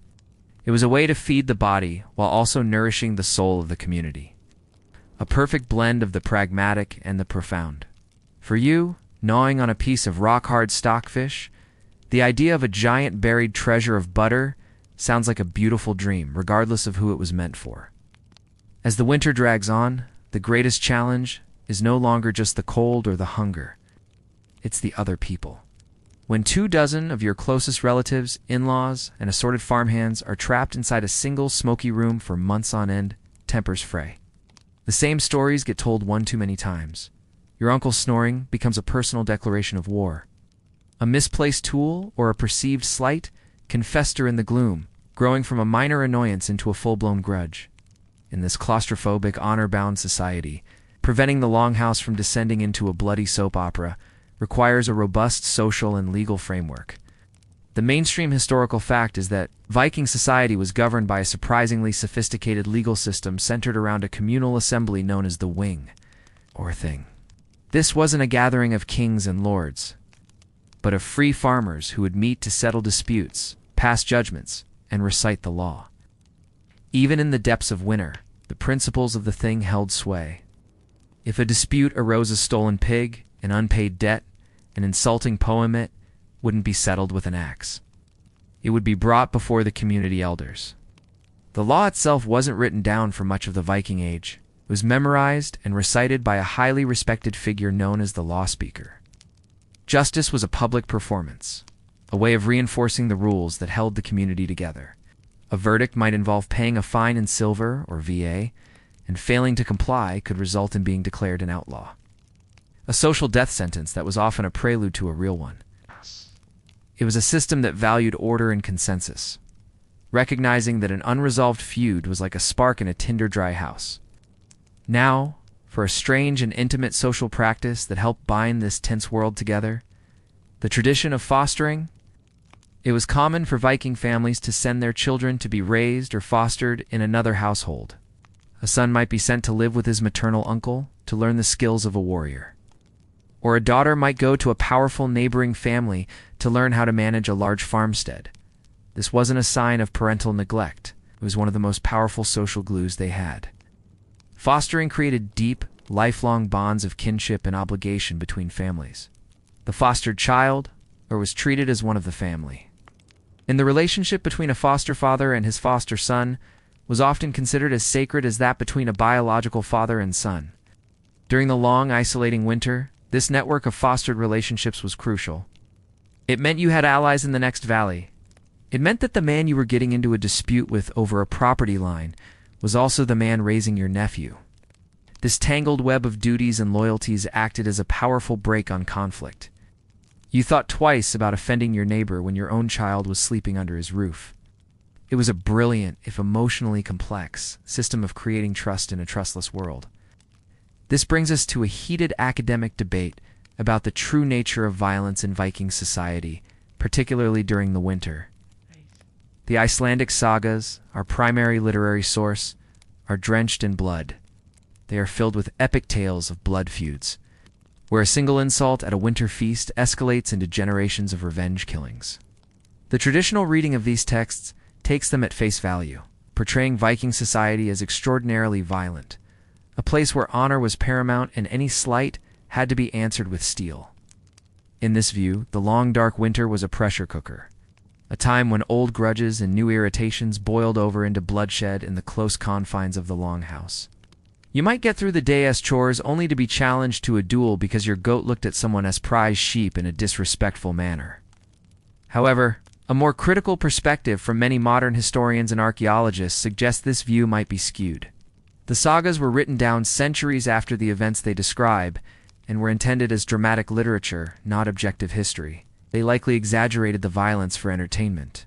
It was a way to feed the body while also nourishing the soul of the community. A perfect blend of the pragmatic and the profound. For you, gnawing on a piece of rock-hard stockfish, the idea of a giant buried treasure of butter sounds like a beautiful dream, regardless of who it was meant for. As the winter drags on, the greatest challenge is no longer just the cold or the hunger. It's the other people. When 24 of your closest relatives, in-laws, and assorted farmhands are trapped inside a single smoky room for months on end, tempers fray. The same stories get told one too many times. Your uncle's snoring becomes a personal declaration of war. A misplaced tool or a perceived slight can fester in the gloom, growing from a minor annoyance into a full-blown grudge. In this claustrophobic, honor-bound society, preventing the Longhouse from descending into a bloody soap opera requires a robust social and legal framework. The mainstream historical fact is that Viking society was governed by a surprisingly sophisticated legal system centered around a communal assembly known as the Wing, or Thing. This wasn't a gathering of kings and lords, but of free farmers who would meet to settle disputes, pass judgments, and recite the law. Even in the depths of winter, the principles of the Thing held sway. If a dispute arose, a stolen pig, an unpaid debt, an insulting poem, wouldn't be settled with an axe. It would be brought before the community elders. The law itself wasn't written down for much of the Viking Age. It was memorized and recited by a highly respected figure known as the law speaker. Justice was a public performance, a way of reinforcing the rules that held the community together. A verdict might involve paying a fine in silver or VA, and failing to comply could result in being declared an outlaw. A social death sentence that was often a prelude to a real one. It was a system that valued order and consensus, recognizing that an unresolved feud was like a spark in a tinder-dry house. Now, for a strange and intimate social practice that helped bind this tense world together, the tradition of fostering. It was common for Viking families to send their children to be raised or fostered in another household. A son might be sent to live with his maternal uncle to learn the skills of a warrior. Or a daughter might go to a powerful neighboring family to learn how to manage a large farmstead. This wasn't a sign of parental neglect. It was one of the most powerful social glues they had. Fostering created deep, lifelong bonds of kinship and obligation between families. The fostered child was treated as one of the family. In the relationship between a foster father and his foster son was often considered as sacred as that between a biological father and son. During the long, isolating winter, this network of fostered relationships was crucial. It meant you had allies in the next valley. It meant that the man you were getting into a dispute with over a property line was also the man raising your nephew. This tangled web of duties and loyalties acted as a powerful brake on conflict. You thought twice about offending your neighbor when your own child was sleeping under his roof. It was a brilliant, if emotionally complex, system of creating trust in a trustless world. This brings us to a heated academic debate about the true nature of violence in Viking society, particularly during the winter. The Icelandic sagas, our primary literary source, are drenched in blood. They are filled with epic tales of blood feuds, where a single insult at a winter feast escalates into generations of revenge killings. The traditional reading of these texts takes them at face value, portraying Viking society as extraordinarily violent, a place where honor was paramount and any slight had to be answered with steel. In this view, the long dark winter was a pressure cooker, a time when old grudges and new irritations boiled over into bloodshed in the close confines of the Longhouse. You might get through the day as chores only to be challenged to a duel because your goat looked at someone as prized sheep in a disrespectful manner. However, a more critical perspective from many modern historians and archaeologists suggests this view might be skewed. The sagas were written down centuries after the events they describe and were intended as dramatic literature, not objective history. They likely exaggerated the violence for entertainment,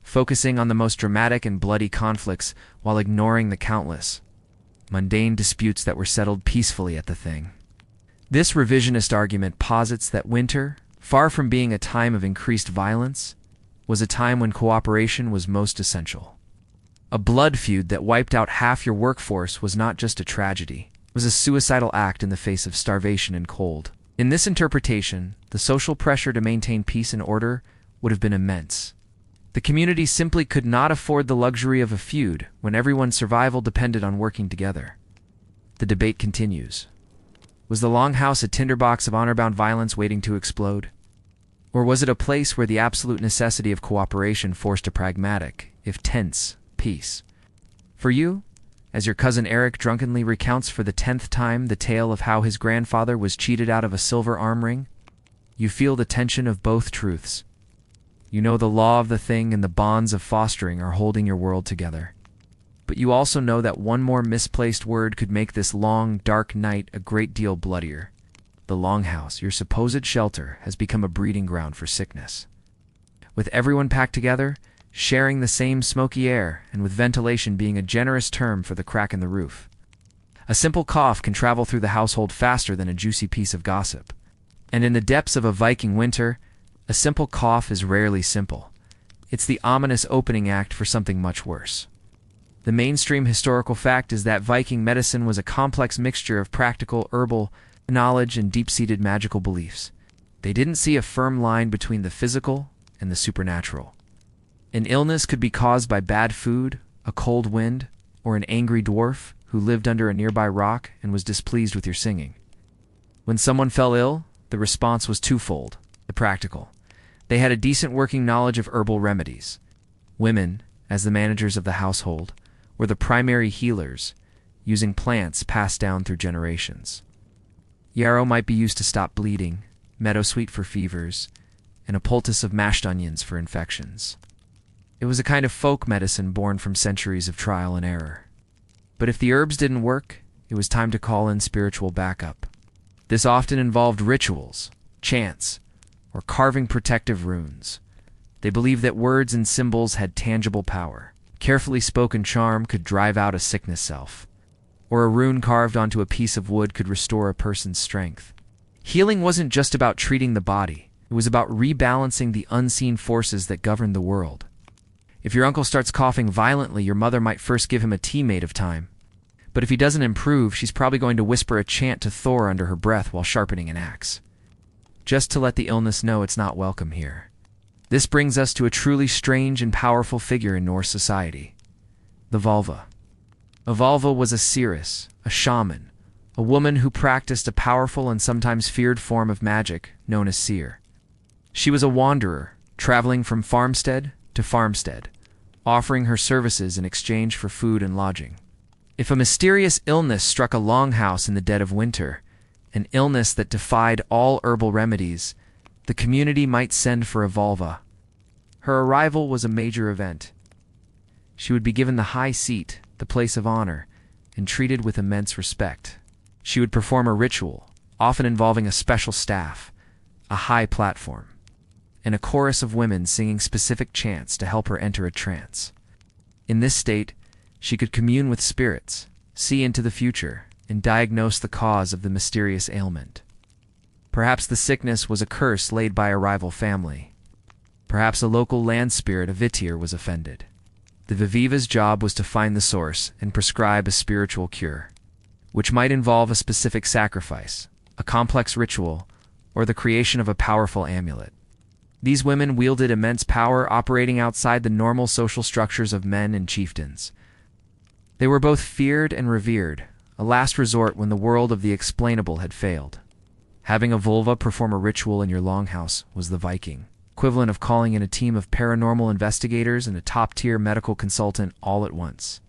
focusing on the most dramatic and bloody conflicts while ignoring the countless, mundane disputes that were settled peacefully at the thing. This revisionist argument posits that winter, far from being a time of increased violence, was a time when cooperation was most essential. A blood feud that wiped out half your workforce was not just a tragedy, it was a suicidal act in the face of starvation and cold. In this interpretation, the social pressure to maintain peace and order would have been immense. The community simply could not afford the luxury of a feud when everyone's survival depended on working together. The debate continues. Was the Longhouse a tinderbox of honor-bound violence waiting to explode? Or was it a place where the absolute necessity of cooperation forced a pragmatic, if tense, peace? For you, as your cousin Eric drunkenly recounts for the 10th time the tale of how his grandfather was cheated out of a silver arm ring, you feel the tension of both truths. You know the law of the thing and the bonds of fostering are holding your world together. But you also know that one more misplaced word could make this long, dark night a great deal bloodier. The Longhouse, your supposed shelter, has become a breeding ground for sickness. With everyone packed together, sharing the same smoky air, and with ventilation being a generous term for the crack in the roof. A simple cough can travel through the household faster than a juicy piece of gossip. And in the depths of a Viking winter, a simple cough is rarely simple. It's the ominous opening act for something much worse. The mainstream historical fact is that Viking medicine was a complex mixture of practical, herbal knowledge and deep-seated magical beliefs. They didn't see a firm line between the physical and the supernatural. An illness could be caused by bad food, a cold wind, or an angry dwarf who lived under a nearby rock and was displeased with your singing. When someone fell ill, the response was twofold: the practical. They had a decent working knowledge of herbal remedies. Women, as the managers of the household, were the primary healers, using plants passed down through generations. Yarrow might be used to stop bleeding, meadowsweet for fevers, and a poultice of mashed onions for infections. It was a kind of folk medicine born from centuries of trial and error. But if the herbs didn't work, it was time to call in spiritual backup. This often involved rituals, chants, or carving protective runes. They believed that words and symbols had tangible power. Carefully spoken charm could drive out a sickness self, or a rune carved onto a piece of wood could restore a person's strength. Healing wasn't just about treating the body. It was about rebalancing the unseen forces that governed the world. If your uncle starts coughing violently, your mother might first give him a tea made of thyme. But if he doesn't improve, she's probably going to whisper a chant to Thor under her breath while sharpening an axe, just to let the illness know it's not welcome here. This brings us to a truly strange and powerful figure in Norse society: the Volva. A Volva was a seeress, a shaman, a woman who practiced a powerful and sometimes feared form of magic known as seer. She was a wanderer, traveling from farmstead to farmstead, offering her services in exchange for food and lodging. If a mysterious illness struck a longhouse in the dead of winter, an illness that defied all herbal remedies, the community might send for a vulva. Her arrival was a major event. She would be given the high seat, the place of honor, and treated with immense respect. She would perform a ritual, often involving a special staff, a high platform, and a chorus of women singing specific chants to help her enter a trance. In this state, she could commune with spirits, see into the future, and diagnose the cause of the mysterious ailment. Perhaps the sickness was a curse laid by a rival family. Perhaps a local land spirit, a vitir, was offended. The Viviva's job was to find the source and prescribe a spiritual cure, which might involve a specific sacrifice, a complex ritual, or the creation of a powerful amulet. These women wielded immense power, operating outside the normal social structures of men and chieftains. They were both feared and revered, a last resort when the world of the explainable had failed. Having a vulva perform a ritual in your longhouse was the Viking equivalent of calling in a team of paranormal investigators and a top-tier medical consultant all at once.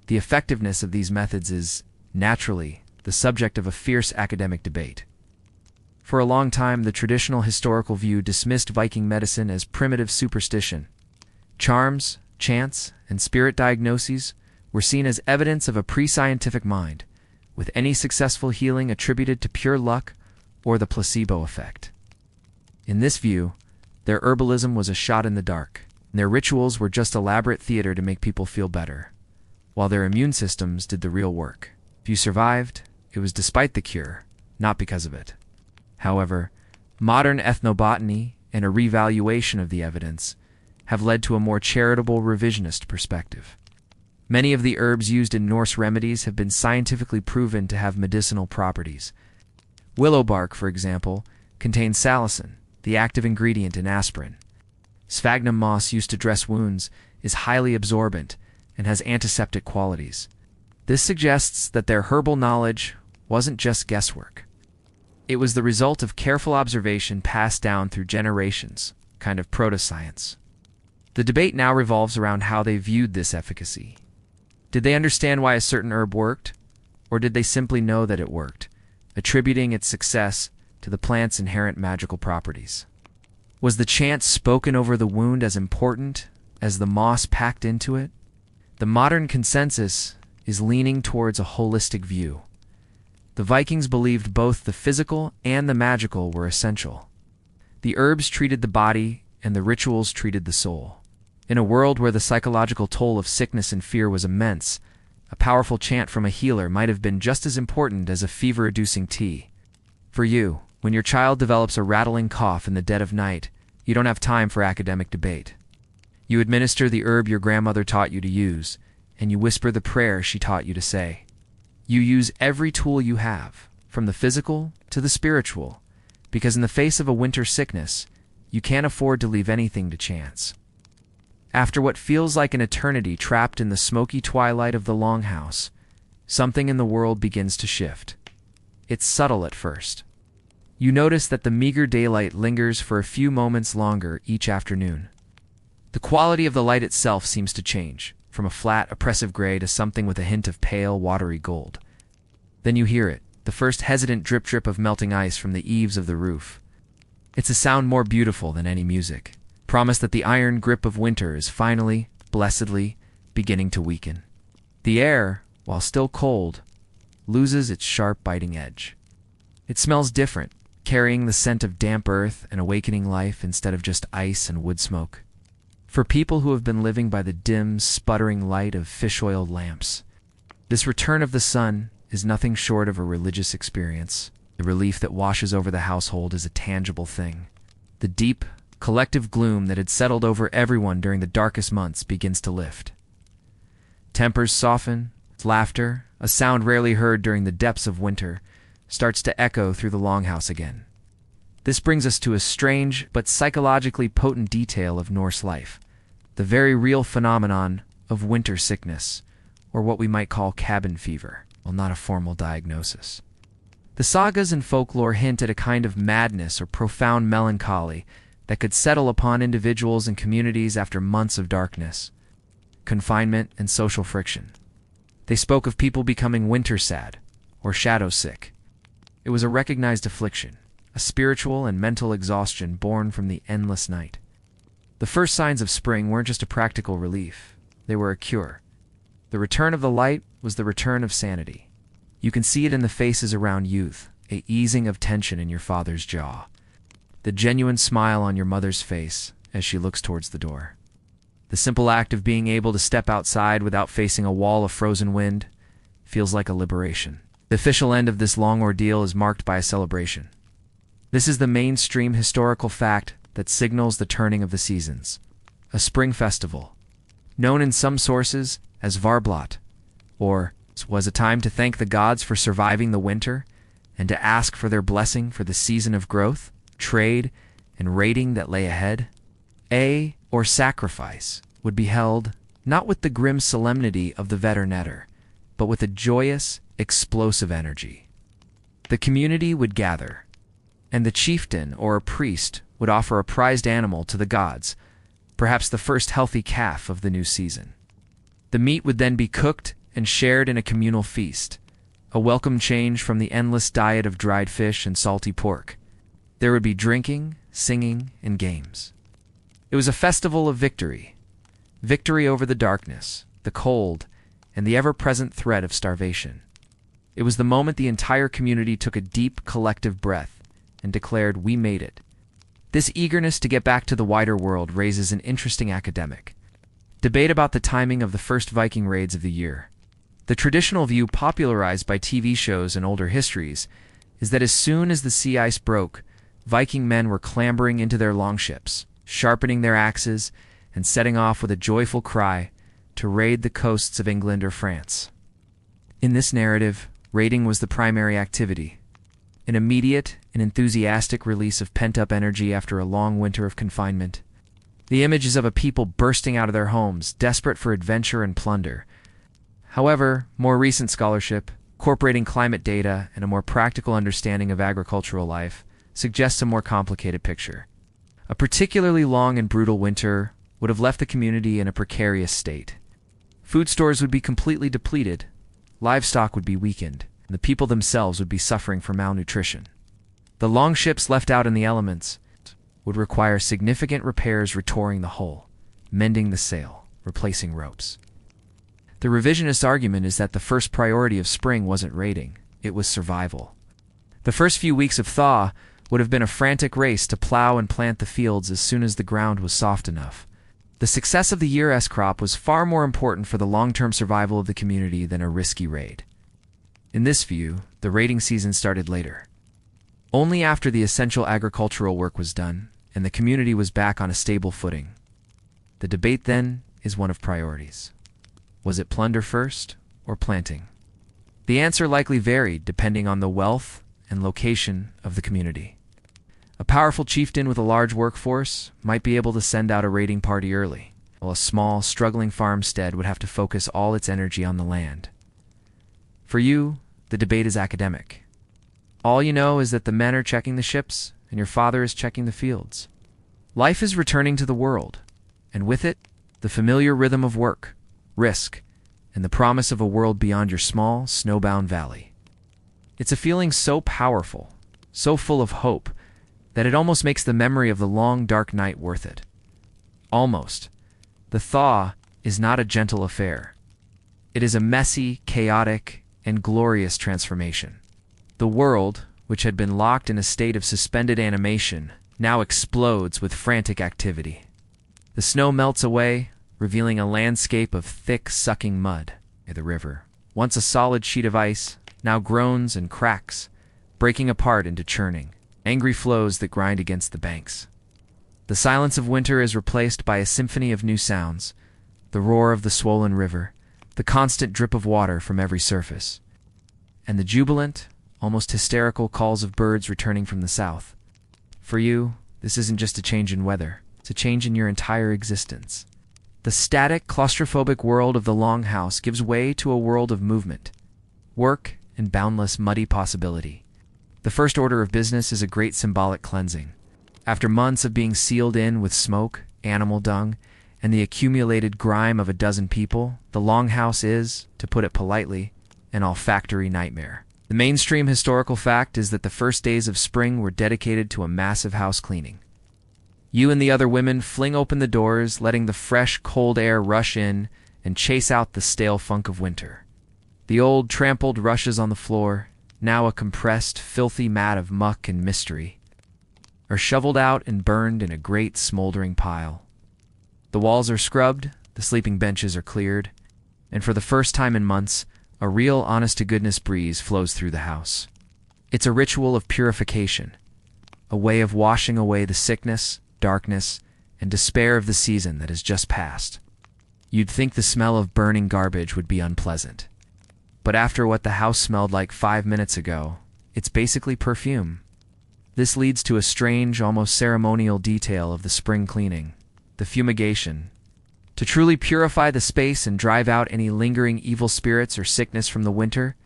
The effectiveness of these methods is, naturally, the subject of a fierce academic debate. For a long time, the traditional historical view dismissed Viking medicine as primitive superstition. Charms, chants, and spirit diagnoses were seen as evidence of a pre-scientific mind, with any successful healing attributed to pure luck or the placebo effect. In this view, their herbalism was a shot in the dark, and their rituals were just elaborate theater to make people feel better, while their immune systems did the real work. If you survived, it was despite the cure, not because of it. However, modern ethnobotany and a revaluation of the evidence have led to a more charitable revisionist perspective. Many of the herbs used in Norse remedies have been scientifically proven to have medicinal properties. Willow bark, for example, contains salicin, the active ingredient in aspirin. Sphagnum moss used to dress wounds is highly absorbent and has antiseptic qualities. This suggests that their herbal knowledge wasn't just guesswork. It was the result of careful observation passed down through generations, kind of proto-science. The debate now revolves around how they viewed this efficacy. Did they understand why a certain herb worked, or did they simply know that it worked, attributing its success to the plant's inherent magical properties? Was the chant spoken over the wound as important as the moss packed into it? The modern consensus is leaning towards a holistic view. The Vikings believed both the physical and the magical were essential. The herbs treated the body, and the rituals treated the soul. In a world where the psychological toll of sickness and fear was immense, a powerful chant from a healer might have been just as important as a fever-reducing tea. For you, when your child develops a rattling cough in the dead of night, you don't have time for academic debate. You administer the herb your grandmother taught you to use, and you whisper the prayer she taught you to say. You use every tool you have, from the physical to the spiritual, because in the face of a winter sickness, you can't afford to leave anything to chance. After what feels like an eternity trapped in the smoky twilight of the Longhouse, something in the world begins to shift. It's subtle at first. You notice that the meager daylight lingers for a few moments longer each afternoon. The quality of the light itself seems to change, from a flat, oppressive gray to something with a hint of pale, watery gold. Then you hear it, the first hesitant drip-drip of melting ice from the eaves of the roof. It's a sound more beautiful than any music. Promise that the iron grip of winter is finally, blessedly, beginning to weaken. The air, while still cold, loses its sharp, biting edge. It smells different, carrying the scent of damp earth and awakening life instead of just ice and wood smoke. For people who have been living by the dim, sputtering light of fish-oiled lamps, this return of the sun is nothing short of a religious experience. The relief that washes over the household is a tangible thing. The deep, collective gloom that had settled over everyone during the darkest months begins to lift. Tempers soften, laughter, a sound rarely heard during the depths of winter, starts to echo through the Longhouse again. This brings us to a strange but psychologically potent detail of Norse life, the very real phenomenon of winter sickness, or what we might call cabin fever, while not a formal diagnosis. The sagas and folklore hint at a kind of madness or profound melancholy that could settle upon individuals and communities after months of darkness. confinement, and social friction. They spoke of people becoming winter sad or shadow sick. It was a recognized affliction, a spiritual and mental exhaustion born from the endless night. The first signs of spring weren't just a practical relief, they were a cure. The return of the light was the return of sanity. You can see it in the faces around youth, a easing of tension in your father's jaw, the genuine smile on your mother's face as she looks towards the door. The simple act of being able to step outside without facing a wall of frozen wind feels like a liberation. The official end of this long ordeal is marked by a celebration. This is the mainstream historical fact that signals the turning of the seasons. A spring festival, known in some sources as Varblot, or was a time to thank the gods for surviving the winter and to ask for their blessing for the season of growth, trade, and raiding that lay ahead. Or sacrifice would be held not with the grim solemnity of the Veternetter, but with a joyous, explosive energy. The community would gather, and the chieftain or a priest would offer a prized animal to the gods, perhaps the first healthy calf of the new season. The meat would then be cooked and shared in a communal feast, a welcome change from the endless diet of dried fish and salty pork. There would be drinking, singing, and games. It was a festival of victory. Victory over the darkness, the cold, and the ever-present threat of starvation. It was the moment the entire community took a deep collective breath and declared, "We made it." This eagerness to get back to the wider world raises an interesting academic debate about the timing of the first Viking raids of the year. The traditional view popularized by TV shows and older histories is that as soon as the sea ice broke, Viking men were clambering into their longships, sharpening their axes, and setting off with a joyful cry to raid the coasts of England or France. In this narrative, raiding was the primary activity, an immediate and enthusiastic release of pent-up energy after a long winter of confinement. The image is of a people bursting out of their homes, desperate for adventure and plunder. However, more recent scholarship, incorporating climate data and a more practical understanding of agricultural life, suggests a more complicated picture. A particularly long and brutal winter would have left the community in a precarious state. Food stores would be completely depleted, livestock would be weakened, and the people themselves would be suffering from malnutrition. The longships left out in the elements would require significant repairs, retouring the hull, mending the sail, replacing ropes. The revisionist argument is that the first priority of spring wasn't raiding, it was survival. The first few weeks of thaw would have been a frantic race to plow and plant the fields as soon as the ground was soft enough. The success of the year's crop was far more important for the long-term survival of the community than a risky raid. In this view, the raiding season started later. Only after the essential agricultural work was done, and the community was back on a stable footing. The debate then is one of priorities. Was it plunder first, or planting? The answer likely varied depending on the wealth and location of the community. A powerful chieftain with a large workforce might be able to send out a raiding party early, while a small, struggling farmstead would have to focus all its energy on the land. For you, the debate is academic. All you know is that the men are checking the ships, and your father is checking the fields. Life is returning to the world, and with it, the familiar rhythm of work, risk, and the promise of a world beyond your small, snowbound valley. It's a feeling so powerful, so full of hope, that it almost makes the memory of the long, dark night worth it. Almost. The thaw is not a gentle affair. It is a messy, chaotic, and glorious transformation. The world, which had been locked in a state of suspended animation, now explodes with frantic activity. The snow melts away, revealing a landscape of thick, sucking mud near the river. Once a solid sheet of ice, now groans and cracks, breaking apart into churning, angry flows that grind against the banks. The silence of winter is replaced by a symphony of new sounds, the roar of the swollen river, the constant drip of water from every surface, and the jubilant, almost hysterical calls of birds returning from the south. For you, this isn't just a change in weather, it's a change in your entire existence. The static, claustrophobic world of the Longhouse gives way to a world of movement, work, and boundless, muddy possibility. The first order of business is a great symbolic cleansing. After months of being sealed in with smoke, animal dung, and the accumulated grime of a dozen people, the Longhouse is, to put it politely, an olfactory nightmare. The mainstream historical fact is that the first days of spring were dedicated to a massive house cleaning. You and the other women fling open the doors, letting the fresh, cold air rush in and chase out the stale funk of winter. The old, trampled rushes on the floor, now a compressed, filthy mat of muck and mystery, are shoveled out and burned in a great smoldering pile. The walls are scrubbed, the sleeping benches are cleared, and for the first time in months, a real honest-to-goodness breeze flows through the house. It's a ritual of purification, a way of washing away the sickness, darkness, and despair of the season that has just passed. You'd think the smell of burning garbage would be unpleasant. But after what the house smelled like 5 minutes ago, it's basically perfume. This leads to a strange, almost ceremonial detail of the spring cleaning, the fumigation. To truly purify the space and drive out any lingering evil spirits or sickness from the winter,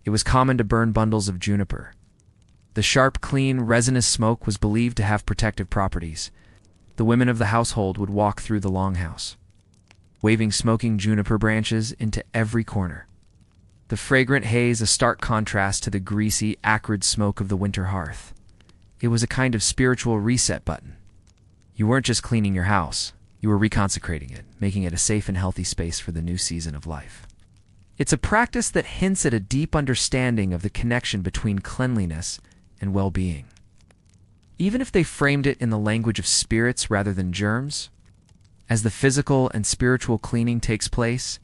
it was common to burn bundles of juniper. The sharp, clean, resinous smoke was believed to have protective properties. The women of the household would walk through the Longhouse, waving smoking juniper branches into every corner. The fragrant haze a stark contrast to the greasy, acrid smoke of the winter hearth. It was a kind of spiritual reset button. You weren't just cleaning your house, you were reconsecrating it, making it a safe and healthy space for the new season of life. It's a practice that hints at a deep understanding of the connection between cleanliness and well-being. Even if they framed it in the language of spirits rather than germs, as the physical and spiritual cleaning takes place,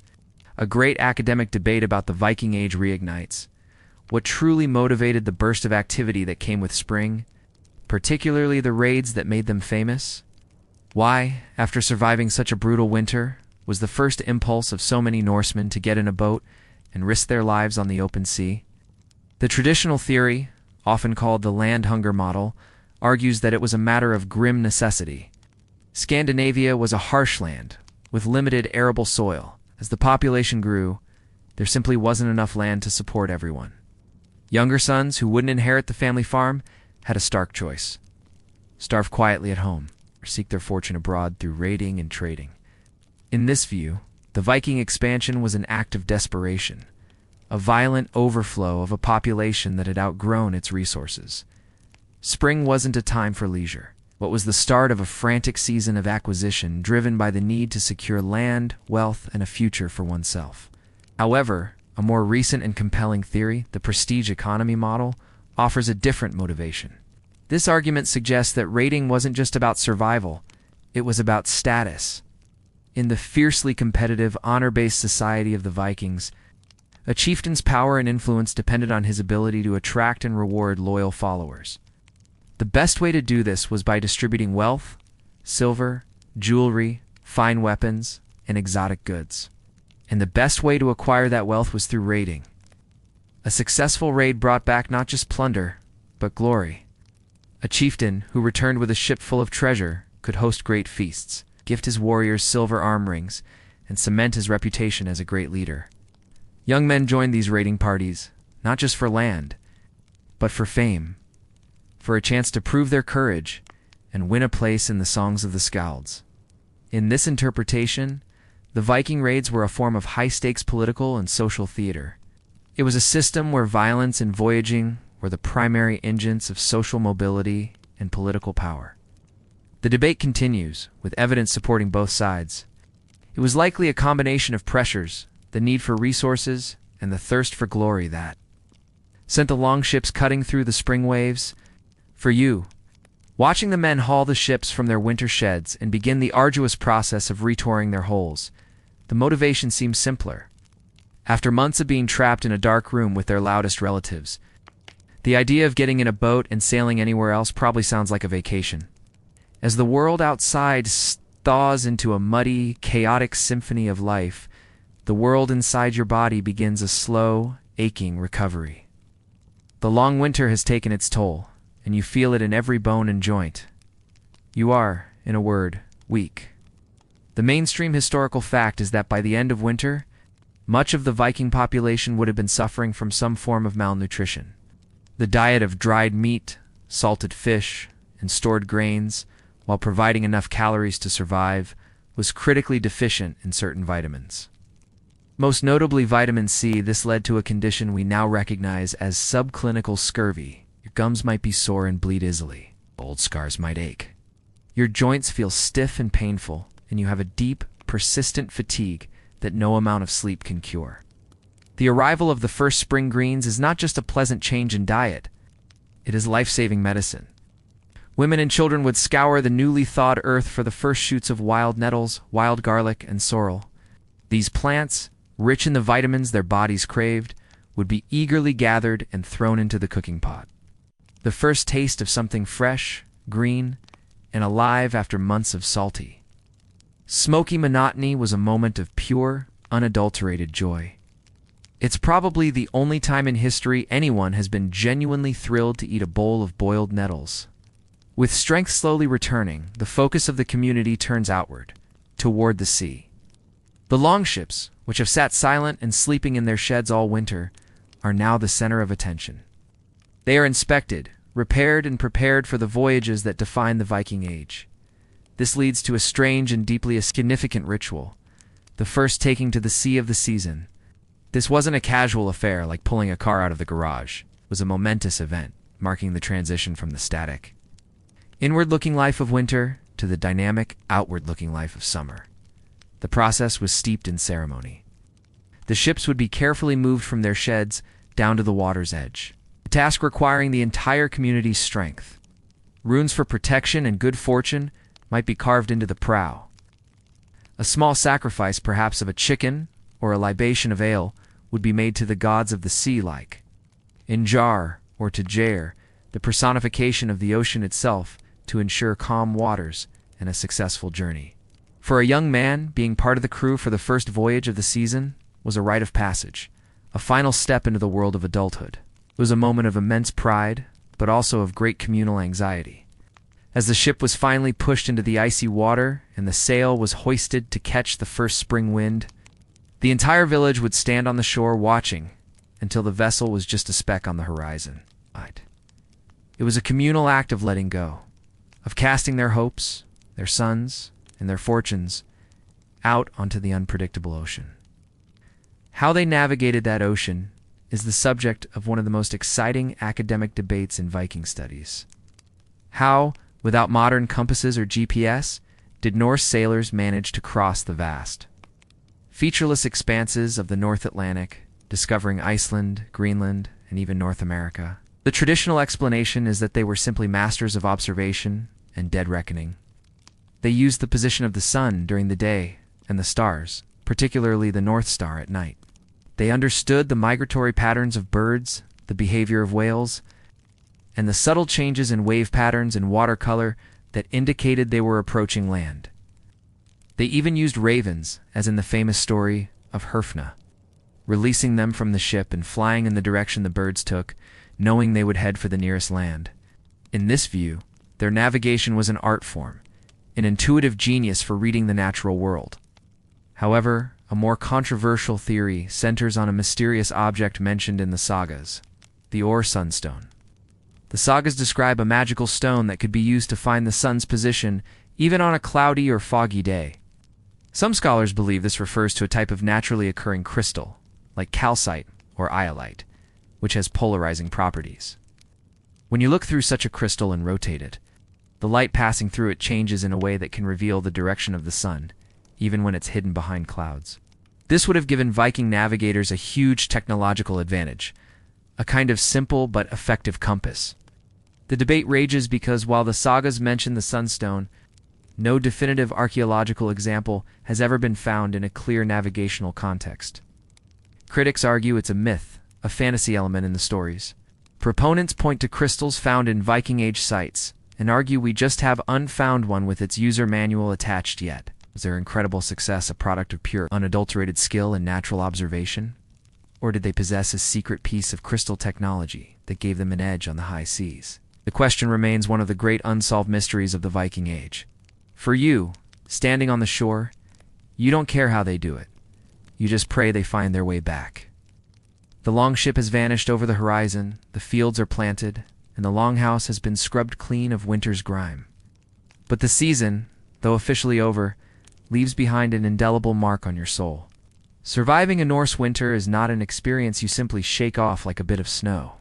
a great academic debate about the Viking Age reignites. What truly motivated the burst of activity that came with spring, particularly the raids that made them famous? Why, after surviving such a brutal winter, was the first impulse of so many Norsemen to get in a boat and risk their lives on the open sea? The traditional theory, often called the land hunger model, argues that it was a matter of grim necessity. Scandinavia was a harsh land, with limited arable soil. As the population grew, there simply wasn't enough land to support everyone. Younger sons who wouldn't inherit the family farm had a stark choice: starve quietly at home, or seek their fortune abroad through raiding and trading. In this view, the Viking expansion was an act of desperation, a violent overflow of a population that had outgrown its resources. Spring wasn't a time for leisure. What was the start of a frantic season of acquisition driven by the need to secure land, wealth, and a future for oneself. However, a more recent and compelling theory, the prestige economy model, offers a different motivation. This argument suggests that raiding wasn't just about survival, it was about status. In the fiercely competitive, honor-based society of the Vikings, a chieftain's power and influence depended on his ability to attract and reward loyal followers. The best way to do this was by distributing wealth, silver, jewelry, fine weapons, and exotic goods. And the best way to acquire that wealth was through raiding. A successful raid brought back not just plunder, but glory. A chieftain who returned with a ship full of treasure could host great feasts, gift his warriors silver arm rings, and cement his reputation as a great leader. Young men joined these raiding parties, not just for land, but for fame, for a chance to prove their courage and win a place in the songs of the Skalds. In this interpretation, the Viking raids were a form of high-stakes political and social theater. It was a system where violence and voyaging were the primary engines of social mobility and political power. The debate continues, with evidence supporting both sides. It was likely a combination of pressures, the need for resources, and the thirst for glory that sent the long ships cutting through the spring waves. For you, watching the men haul the ships from their winter sheds and begin the arduous process of retooring their hulls, the motivation seems simpler. After months of being trapped in a dark room with their loudest relatives, the idea of getting in a boat and sailing anywhere else probably sounds like a vacation. As the world outside thaws into a muddy, chaotic symphony of life, the world inside your body begins a slow, aching recovery. The long winter has taken its toll, and you feel it in every bone and joint. You are, in a word, weak. The mainstream historical fact is that by the end of winter, much of the Viking population would have been suffering from some form of malnutrition. The diet of dried meat, salted fish, and stored grains, while providing enough calories to survive, was critically deficient in certain vitamins. Most notably vitamin C. This led to a condition we now recognize as subclinical scurvy. Your gums might be sore and bleed easily. Old scars might ache. Your joints feel stiff and painful, and you have a deep, persistent fatigue that no amount of sleep can cure. The arrival of the first spring greens is not just a pleasant change in diet. It is life-saving medicine. Women and children would scour the newly thawed earth for the first shoots of wild nettles, wild garlic, and sorrel. These plants, rich in the vitamins their bodies craved, would be eagerly gathered and thrown into the cooking pot. The first taste of something fresh, green, and alive after months of salty, smoky monotony was a moment of pure, unadulterated joy. It's probably the only time in history anyone has been genuinely thrilled to eat a bowl of boiled nettles. With strength slowly returning, the focus of the community turns outward, toward the sea. The longships, which have sat silent and sleeping in their sheds all winter, are now the center of attention. They are inspected, repaired, and prepared for the voyages that define the Viking Age. This leads to a strange and deeply significant ritual, the first taking to the sea of the season. This wasn't a casual affair like pulling a car out of the garage. It was a momentous event, marking the transition from the static, inward-looking life of winter to the dynamic, outward-looking life of summer. The process was steeped in ceremony. The ships would be carefully moved from their sheds down to the water's edge, a task requiring the entire community's strength. Runes for protection and good fortune might be carved into the prow. A small sacrifice, perhaps of a chicken or a libation of ale, would be made to the gods of the sea, like Injar or to Jair, the personification of the ocean itself, to ensure calm waters and a successful journey. For a young man, being part of the crew for the first voyage of the season was a rite of passage, a final step into the world of adulthood. It was a moment of immense pride, but also of great communal anxiety. As the ship was finally pushed into the icy water and the sail was hoisted to catch the first spring wind, the entire village would stand on the shore watching until the vessel was just a speck on the horizon. It was a communal act of letting go, of casting their hopes, their sons, and their fortunes out onto the unpredictable ocean. How they navigated that ocean is the subject of one of the most exciting academic debates in Viking studies. How, without modern compasses or GPS, did Norse sailors manage to cross the vast, featureless expanses of the North Atlantic, discovering Iceland, Greenland, and even North America? The traditional explanation is that they were simply masters of observation and dead reckoning. They used the position of the sun during the day and the stars, particularly the North Star, at night. They understood the migratory patterns of birds, the behavior of whales, and the subtle changes in wave patterns and watercolor that indicated they were approaching land. They even used ravens, as in the famous story of Herfna, releasing them from the ship and flying in the direction the birds took, knowing they would head for the nearest land. In this view, their navigation was an art form, an intuitive genius for reading the natural world. However, a more controversial theory centers on a mysterious object mentioned in the sagas, the Ore Sunstone. The sagas describe a magical stone that could be used to find the sun's position even on a cloudy or foggy day. Some scholars believe this refers to a type of naturally occurring crystal, like calcite or iolite, which has polarizing properties. When you look through such a crystal and rotate it, the light passing through it changes in a way that can reveal the direction of the sun, even when it's hidden behind clouds. This would have given Viking navigators a huge technological advantage, a kind of simple but effective compass. The debate rages because while the sagas mention the sunstone, no definitive archaeological example has ever been found in a clear navigational context. Critics argue it's a myth, a fantasy element in the stories. Proponents point to crystals found in Viking Age sites and argue we just have unfound one with its user manual attached yet. Was their incredible success a product of pure, unadulterated skill and natural observation? Or did they possess a secret piece of crystal technology that gave them an edge on the high seas? The question remains one of the great unsolved mysteries of the Viking Age. For you, standing on the shore, you don't care how they do it. You just pray they find their way back. The longship has vanished over the horizon, the fields are planted, and the Longhouse has been scrubbed clean of winter's grime. But the season, though officially over, leaves behind an indelible mark on your soul. Surviving a Norse winter is not an experience you simply shake off like a bit of snow.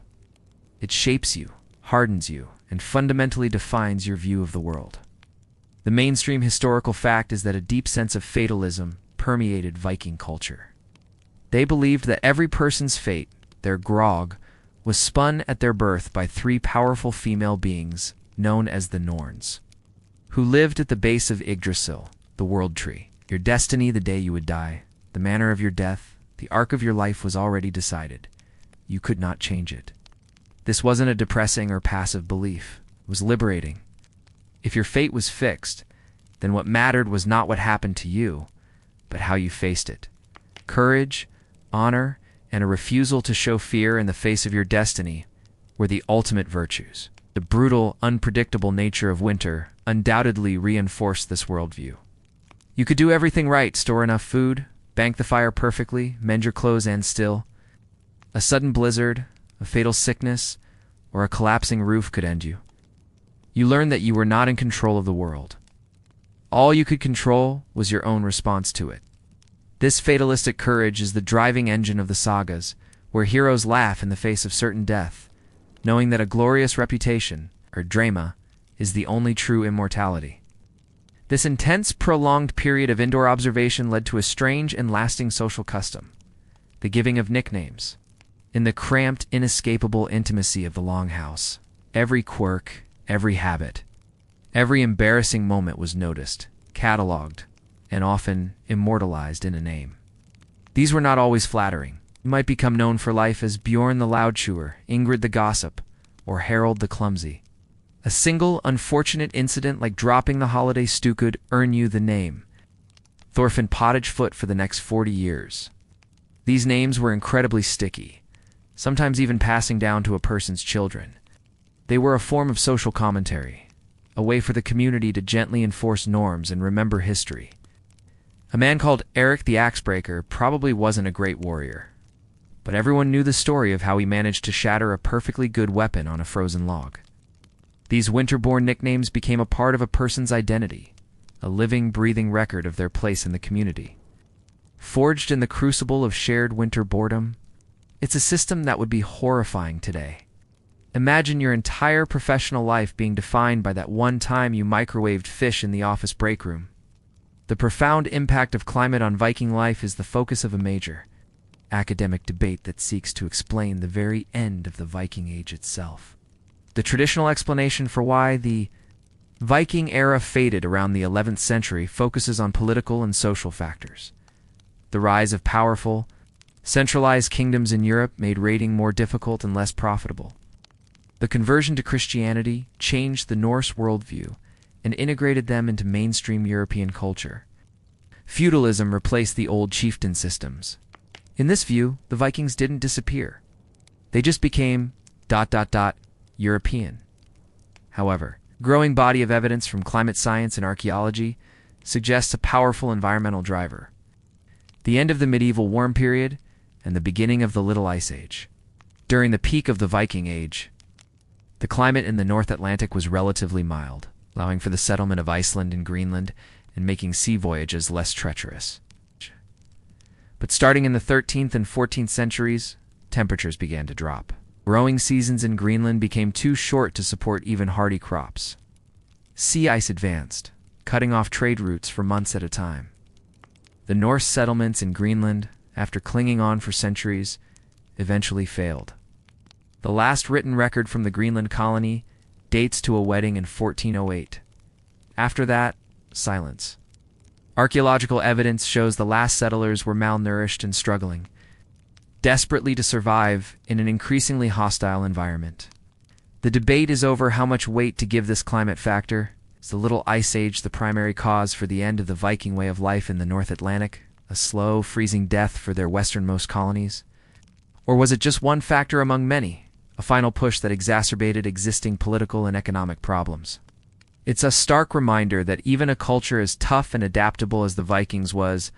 It shapes you, hardens you, and fundamentally defines your view of the world. The mainstream historical fact is that a deep sense of fatalism permeated Viking culture. They believed that every person's fate, their grog, was spun at their birth by three powerful female beings known as the Norns, who lived at the base of Yggdrasil, the world tree. Your destiny the day you would die, the manner of your death, the arc of your life was already decided. You could not change it. This wasn't a depressing or passive belief. It was liberating. If your fate was fixed, then what mattered was not what happened to you, but how you faced it. Courage, honor, and a refusal to show fear in the face of your destiny were the ultimate virtues. The brutal, unpredictable nature of winter undoubtedly reinforced this worldview. You could do everything right, store enough food, bank the fire perfectly, mend your clothes, and still, a sudden blizzard, a fatal sickness, or a collapsing roof could end you. You learned that you were not in control of the world. All you could control was your own response to it. This fatalistic courage is the driving engine of the sagas, where heroes laugh in the face of certain death, knowing that a glorious reputation, or drama, is the only true immortality. This intense, prolonged period of indoor observation led to a strange and lasting social custom, the giving of nicknames. In the cramped, inescapable intimacy of the Longhouse, every quirk, every habit, every embarrassing moment was noticed, catalogued, and often immortalized in a name. These were not always flattering. You might become known for life as Bjorn the Loud Chewer, Ingrid the Gossip, or Harold the Clumsy. A single unfortunate incident like dropping the holiday stew could earn you the name Thorfinn Pottagefoot for the next 40 years. These names were incredibly sticky, sometimes even passing down to a person's children. They were a form of social commentary, a way for the community to gently enforce norms and remember history. A man called Eric the Axebreaker probably wasn't a great warrior, but everyone knew the story of how he managed to shatter a perfectly good weapon on a frozen log. These winter-born nicknames became a part of a person's identity, a living, breathing record of their place in the community. Forged in the crucible of shared winter boredom, it's a system that would be horrifying today. Imagine your entire professional life being defined by that one time you microwaved fish in the office break room. The profound impact of climate on Viking life is the focus of a major academic debate that seeks to explain the very end of the Viking Age itself. The traditional explanation for why the Viking era faded around the 11th century focuses on political and social factors. The rise of powerful, centralized kingdoms in Europe made raiding more difficult and less profitable. The conversion to Christianity changed the Norse worldview and integrated them into mainstream European culture. Feudalism replaced the old chieftain systems. In this view, the Vikings didn't disappear. They just became ... European. However, growing body of evidence from climate science and archaeology suggests a powerful environmental driver. The end of the medieval warm period and the beginning of the Little Ice Age. During the peak of the Viking Age, the climate in the North Atlantic was relatively mild, allowing for the settlement of Iceland and Greenland and making sea voyages less treacherous. But starting in the 13th and 14th centuries, temperatures began to drop. Growing seasons in Greenland became too short to support even hardy crops. Sea ice advanced, cutting off trade routes for months at a time. The Norse settlements in Greenland, after clinging on for centuries, eventually failed. The last written record from the Greenland colony dates to a wedding in 1408. After that, silence. Archaeological evidence shows the last settlers were malnourished and struggling, desperately to survive in an increasingly hostile environment. The debate is over how much weight to give this climate factor. Is the Little Ice Age the primary cause for the end of the Viking way of life in the North Atlantic, a slow, freezing death for their westernmost colonies? Or was it just one factor among many, a final push that exacerbated existing political and economic problems? It's a stark reminder that even a culture as tough and adaptable as the Vikings was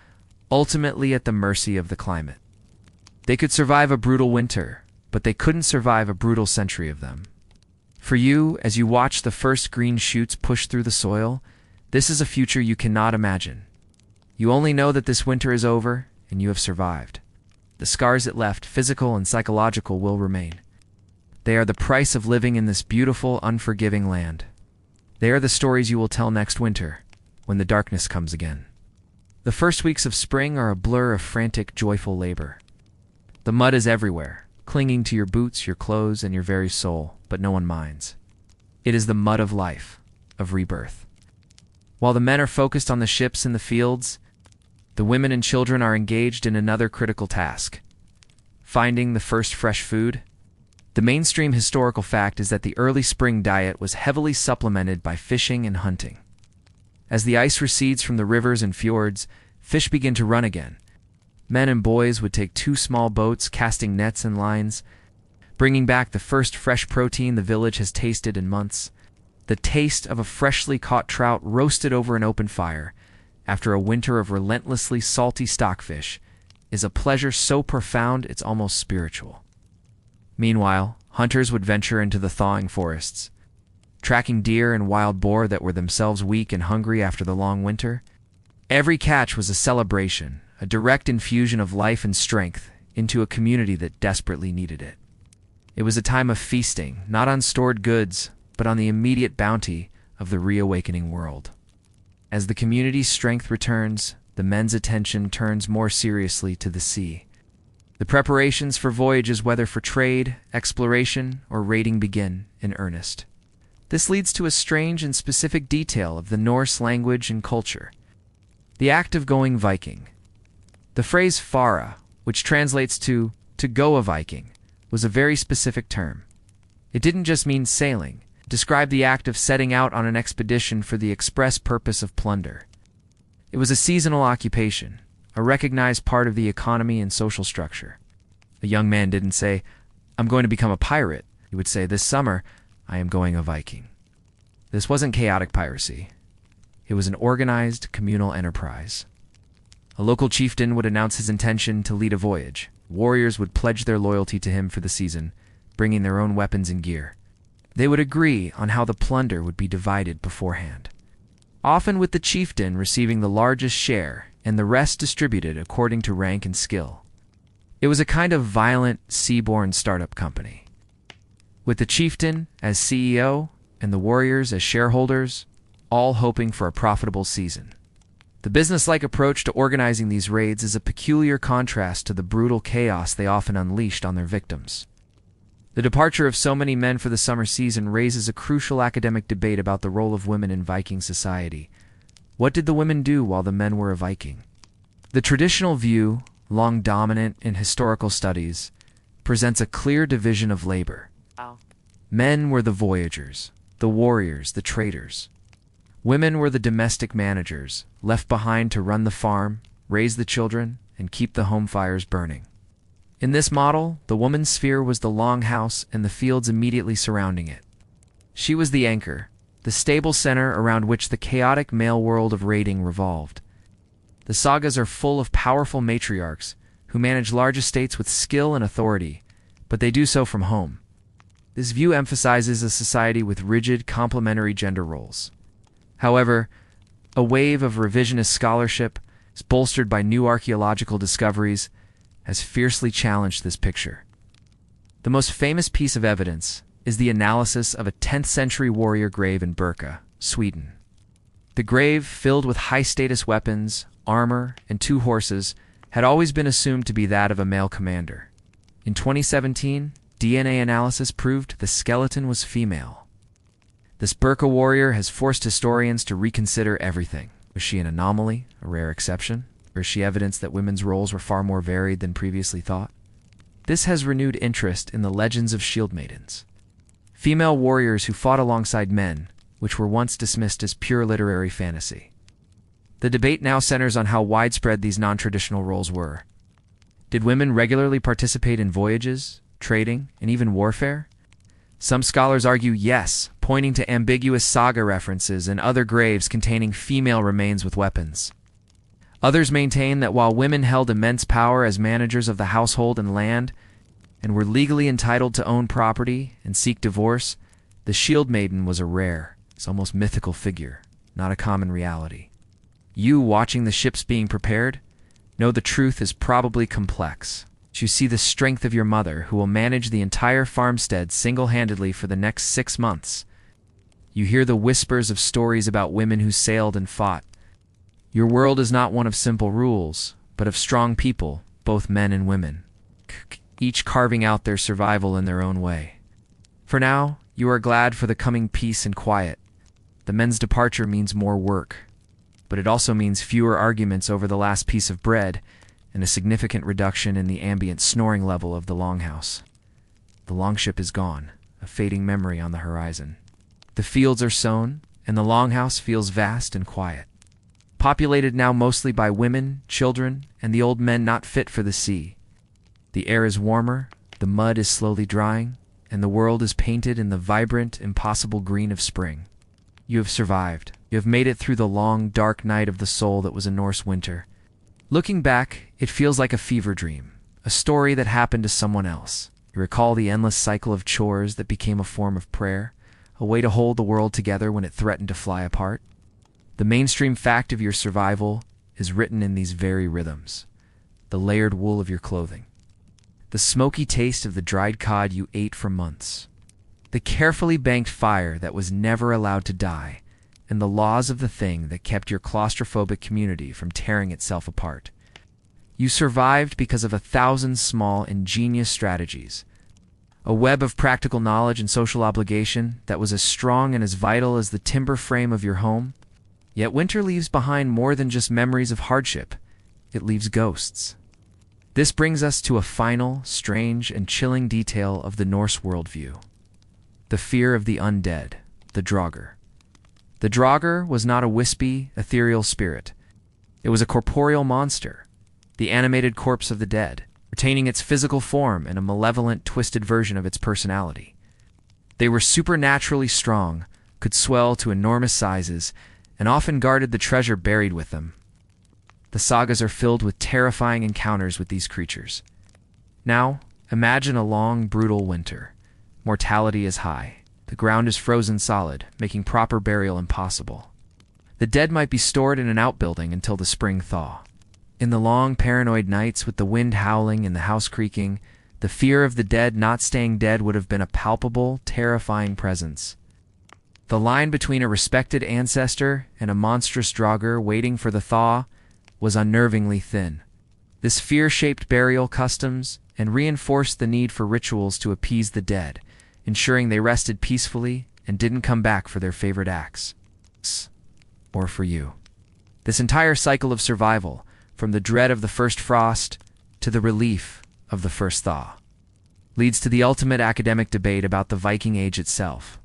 ultimately at the mercy of the climate. They could survive a brutal winter, but they couldn't survive a brutal century of them. For you, as you watch the first green shoots push through the soil, this is a future you cannot imagine. You only know that this winter is over and you have survived. The scars it left, physical and psychological, will remain. They are the price of living in this beautiful, unforgiving land. They are the stories you will tell next winter, when the darkness comes again. The first weeks of spring are a blur of frantic, joyful labor. The mud is everywhere, clinging to your boots, your clothes, and your very soul, but no one minds. It is the mud of life, of rebirth. While the men are focused on the ships and the fields, the women and children are engaged in another critical task: finding the first fresh food. The mainstream historical fact is that the early spring diet was heavily supplemented by fishing and hunting. As the ice recedes from the rivers and fjords, fish begin to run again. Men and boys would take 2 small boats, casting nets and lines, bringing back the first fresh protein the village has tasted in months. The taste of a freshly caught trout roasted over an open fire, after a winter of relentlessly salty stockfish, is a pleasure so profound it's almost spiritual. Meanwhile, hunters would venture into the thawing forests, tracking deer and wild boar that were themselves weak and hungry after the long winter. Every catch was a celebration, a direct infusion of life and strength into a community that desperately needed it. It was a time of feasting, not on stored goods, but on the immediate bounty of the reawakening world. As the community's strength returns, the men's attention turns more seriously to the sea. The preparations for voyages, whether for trade, exploration, or raiding, begin in earnest. This leads to a strange and specific detail of the Norse language and culture: the act of going Viking. The phrase fara, which translates to go a Viking, was a very specific term. It didn't just mean sailing. It described the act of setting out on an expedition for the express purpose of plunder. It was a seasonal occupation, a recognized part of the economy and social structure. A young man didn't say, "I'm going to become a pirate." He would say, "This summer, I am going a Viking." This wasn't chaotic piracy. It was an organized, communal enterprise. A local chieftain would announce his intention to lead a voyage. Warriors would pledge their loyalty to him for the season, bringing their own weapons and gear. They would agree on how the plunder would be divided beforehand, often with the chieftain receiving the largest share and the rest distributed according to rank and skill. It was a kind of violent, sea-born startup company, with the chieftain as CEO and the warriors as shareholders, all hoping for a profitable season. The business-like approach to organizing these raids is a peculiar contrast to the brutal chaos they often unleashed on their victims. The departure of so many men for the summer season raises a crucial academic debate about the role of women in Viking society. What did the women do while the men were a Viking? The traditional view, long dominant in historical studies, presents a clear division of labor. Men were the voyagers, the warriors, the traders. Women were the domestic managers, left behind to run the farm, raise the children, and keep the home fires burning. In this model, the woman's sphere was the Longhouse and the fields immediately surrounding it. She was the anchor, the stable center around which the chaotic male world of raiding revolved. The sagas are full of powerful matriarchs who manage large estates with skill and authority, but they do so from home. This view emphasizes a society with rigid, complementary gender roles. However, a wave of revisionist scholarship, bolstered by new archaeological discoveries, has fiercely challenged this picture. The most famous piece of evidence is the analysis of a 10th century warrior grave in Birka, Sweden. The grave, filled with high-status weapons, armor, and 2 horses, had always been assumed to be that of a male commander. In 2017, DNA analysis proved the skeleton was female. This Birka warrior has forced historians to reconsider everything. Was she an anomaly, a rare exception? Or is she evidence that women's roles were far more varied than previously thought? This has renewed interest in the legends of shield maidens, female warriors who fought alongside men, which were once dismissed as pure literary fantasy. The debate now centers on how widespread these non-traditional roles were. Did women regularly participate in voyages, trading, and even warfare? Some scholars argue yes, pointing to ambiguous saga references and other graves containing female remains with weapons. Others maintain that while women held immense power as managers of the household and land, and were legally entitled to own property and seek divorce, the shield maiden was a rare, it's almost mythical figure, not a common reality. You, watching the ships being prepared, know the truth is probably complex. You see the strength of your mother, who will manage the entire farmstead single-handedly for the next 6 months. You hear the whispers of stories about women who sailed and fought. Your world is not one of simple rules, but of strong people, both men and women, each carving out their survival in their own way. For now, you are glad for the coming peace and quiet. The men's departure means more work, but it also means fewer arguments over the last piece of bread and a significant reduction in the ambient snoring level of the Longhouse. The longship is gone, a fading memory on the horizon. The fields are sown, and the Longhouse feels vast and quiet. Populated now mostly by women, children, and the old men not fit for the sea. The air is warmer, the mud is slowly drying, and the world is painted in the vibrant, impossible green of spring. You have survived. You have made it through the long, dark night of the soul that was a Norse winter. Looking back, it feels like a fever dream, a story that happened to someone else. You recall the endless cycle of chores that became a form of prayer, a way to hold the world together when it threatened to fly apart. The mainstream fact of your survival is written in these very rhythms: the layered wool of your clothing, the smoky taste of the dried cod you ate for months, the carefully banked fire that was never allowed to die, and the laws of the thing that kept your claustrophobic community from tearing itself apart. You survived because of 1,000 small, ingenious strategies, a web of practical knowledge and social obligation that was as strong and as vital as the timber frame of your home. Yet winter leaves behind more than just memories of hardship. It leaves ghosts. This brings us to a final, strange, and chilling detail of the Norse worldview: the fear of the undead, the Draugr. The Draugr was not a wispy, ethereal spirit. It was a corporeal monster, the animated corpse of the dead, retaining its physical form and a malevolent, twisted version of its personality. They were supernaturally strong, could swell to enormous sizes, and often guarded the treasure buried with them. The sagas are filled with terrifying encounters with these creatures. Now, imagine a long, brutal winter. Mortality is high. The ground is frozen solid, making proper burial impossible. The dead might be stored in an outbuilding until the spring thaw. In the long, paranoid nights, with the wind howling and the house creaking, the fear of the dead not staying dead would have been a palpable, terrifying presence. The line between a respected ancestor and a monstrous Draugr waiting for the thaw was unnervingly thin. This fear shaped burial customs and reinforced the need for rituals to appease the dead, ensuring they rested peacefully and didn't come back for their favorite acts. Or for you. This entire cycle of survival, from the dread of the first frost to the relief of the first thaw, leads to the ultimate academic debate about the Viking Age itself.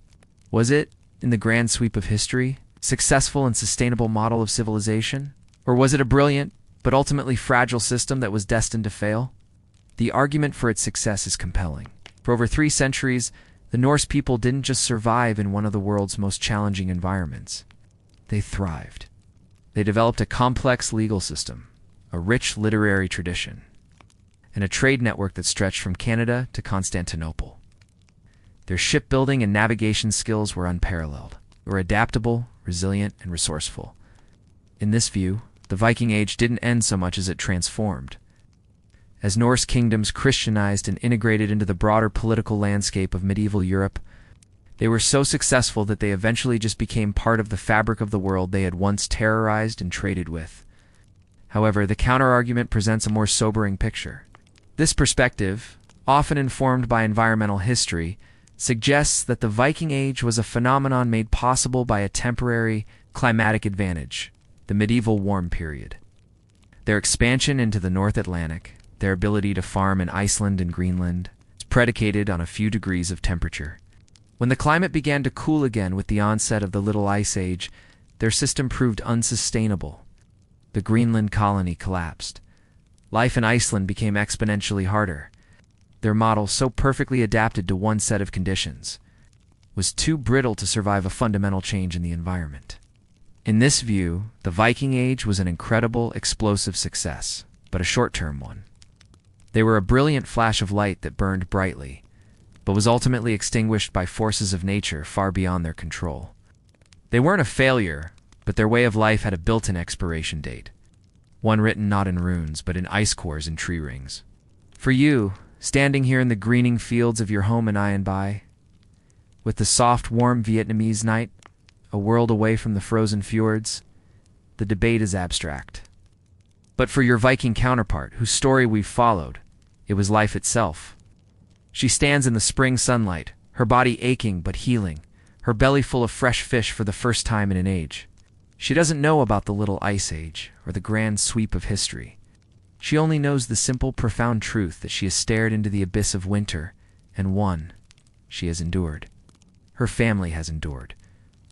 Was it, in the grand sweep of history, a successful and sustainable model of civilization? Or was it a brilliant, but ultimately fragile system that was destined to fail? The argument for its success is compelling. For over 3 centuries, the Norse people didn't just survive in one of the world's most challenging environments. They thrived. They developed a complex legal system, a rich literary tradition, and a trade network that stretched from Canada to Constantinople. Their shipbuilding and navigation skills were unparalleled. They were adaptable, resilient, and resourceful. In this view, the Viking Age didn't end so much as it transformed. As Norse kingdoms Christianized and integrated into the broader political landscape of medieval Europe, they were so successful that they eventually just became part of the fabric of the world they had once terrorized and traded with. However, the counterargument presents a more sobering picture. This perspective, often informed by environmental history, suggests that the Viking Age was a phenomenon made possible by a temporary climatic advantage, the medieval warm period. Their expansion into the North Atlantic, their ability to farm in Iceland and Greenland, is predicated on a few degrees of temperature. When the climate began to cool again with the onset of the Little Ice Age, their system proved unsustainable. The Greenland colony collapsed. Life in Iceland became exponentially harder. Their model, so perfectly adapted to one set of conditions, was too brittle to survive a fundamental change in the environment. In this view, the Viking Age was an incredible, explosive success, but a short-term one. They were a brilliant flash of light that burned brightly, but was ultimately extinguished by forces of nature far beyond their control. They weren't a failure, but but their way of life had a built-in expiration date, one written not in runes, but in ice cores and tree rings. For you, standing here in the greening fields of your home in Bai, with the soft, warm Vietnamese night, a world away from the frozen fjords, the debate is abstract. But for your Viking counterpart, whose story we've followed, it was life itself. She stands in the spring sunlight, her body aching but healing, her belly full of fresh fish for the first time in an age. She doesn't know about the little ice age or the grand sweep of history. She only knows the simple, profound truth that she has stared into the abyss of winter and won. She has endured. Her family has endured.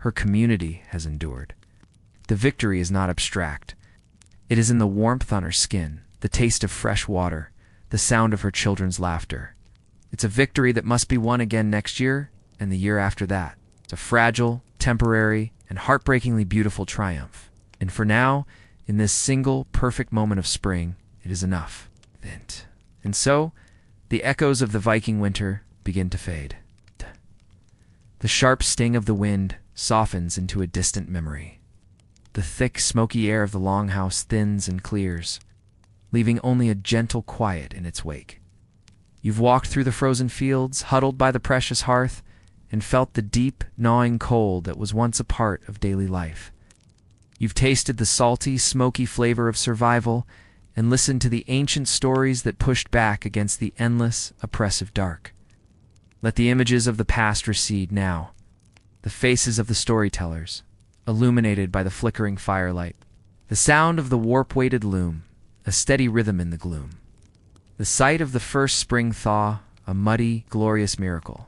Her community has endured. The victory is not abstract. It is in the warmth on her skin, the taste of fresh water, the sound of her children's laughter. It's a victory that must be won again next year and the year after that. It's a fragile, temporary, and heartbreakingly beautiful triumph. And for now, in this single, perfect moment of spring, it is enough. And so, the echoes of the Viking winter begin to fade. The sharp sting of the wind softens into a distant memory. The thick, smoky air of the Longhouse thins and clears, leaving only a gentle quiet in its wake. You've walked through the frozen fields, huddled by the precious hearth, and felt the deep, gnawing cold that was once a part of daily life. You've tasted the salty, smoky flavor of survival and listened to the ancient stories that pushed back against the endless, oppressive dark. Let the images of the past recede now, the faces of the storytellers, illuminated by the flickering firelight, the sound of the warp-weighted loom, a steady rhythm in the gloom, the sight of the first spring thaw, a muddy, glorious miracle.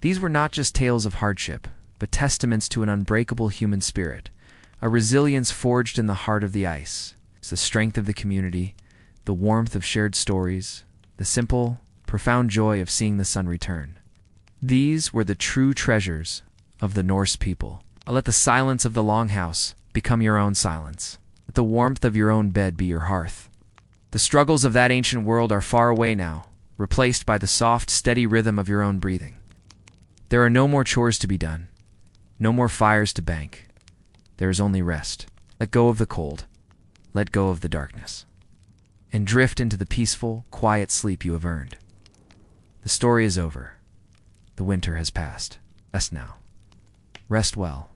These were not just tales of hardship, but testaments to an unbreakable human spirit, a resilience forged in the heart of the ice. It's the strength of the community, the warmth of shared stories, the simple, profound joy of seeing the sun return. These were the true treasures of the Norse people. Let the silence of the Longhouse become your own silence. Let the warmth of your own bed be your hearth. The struggles of that ancient world are far away now, replaced by the soft, steady rhythm of your own breathing. There are no more chores to be done, no more fires to bank. There is only rest. Let go of the cold. Let go of the darkness. And drift into the peaceful, quiet sleep you have earned. The story is over. The winter has passed. Rest now. Rest well.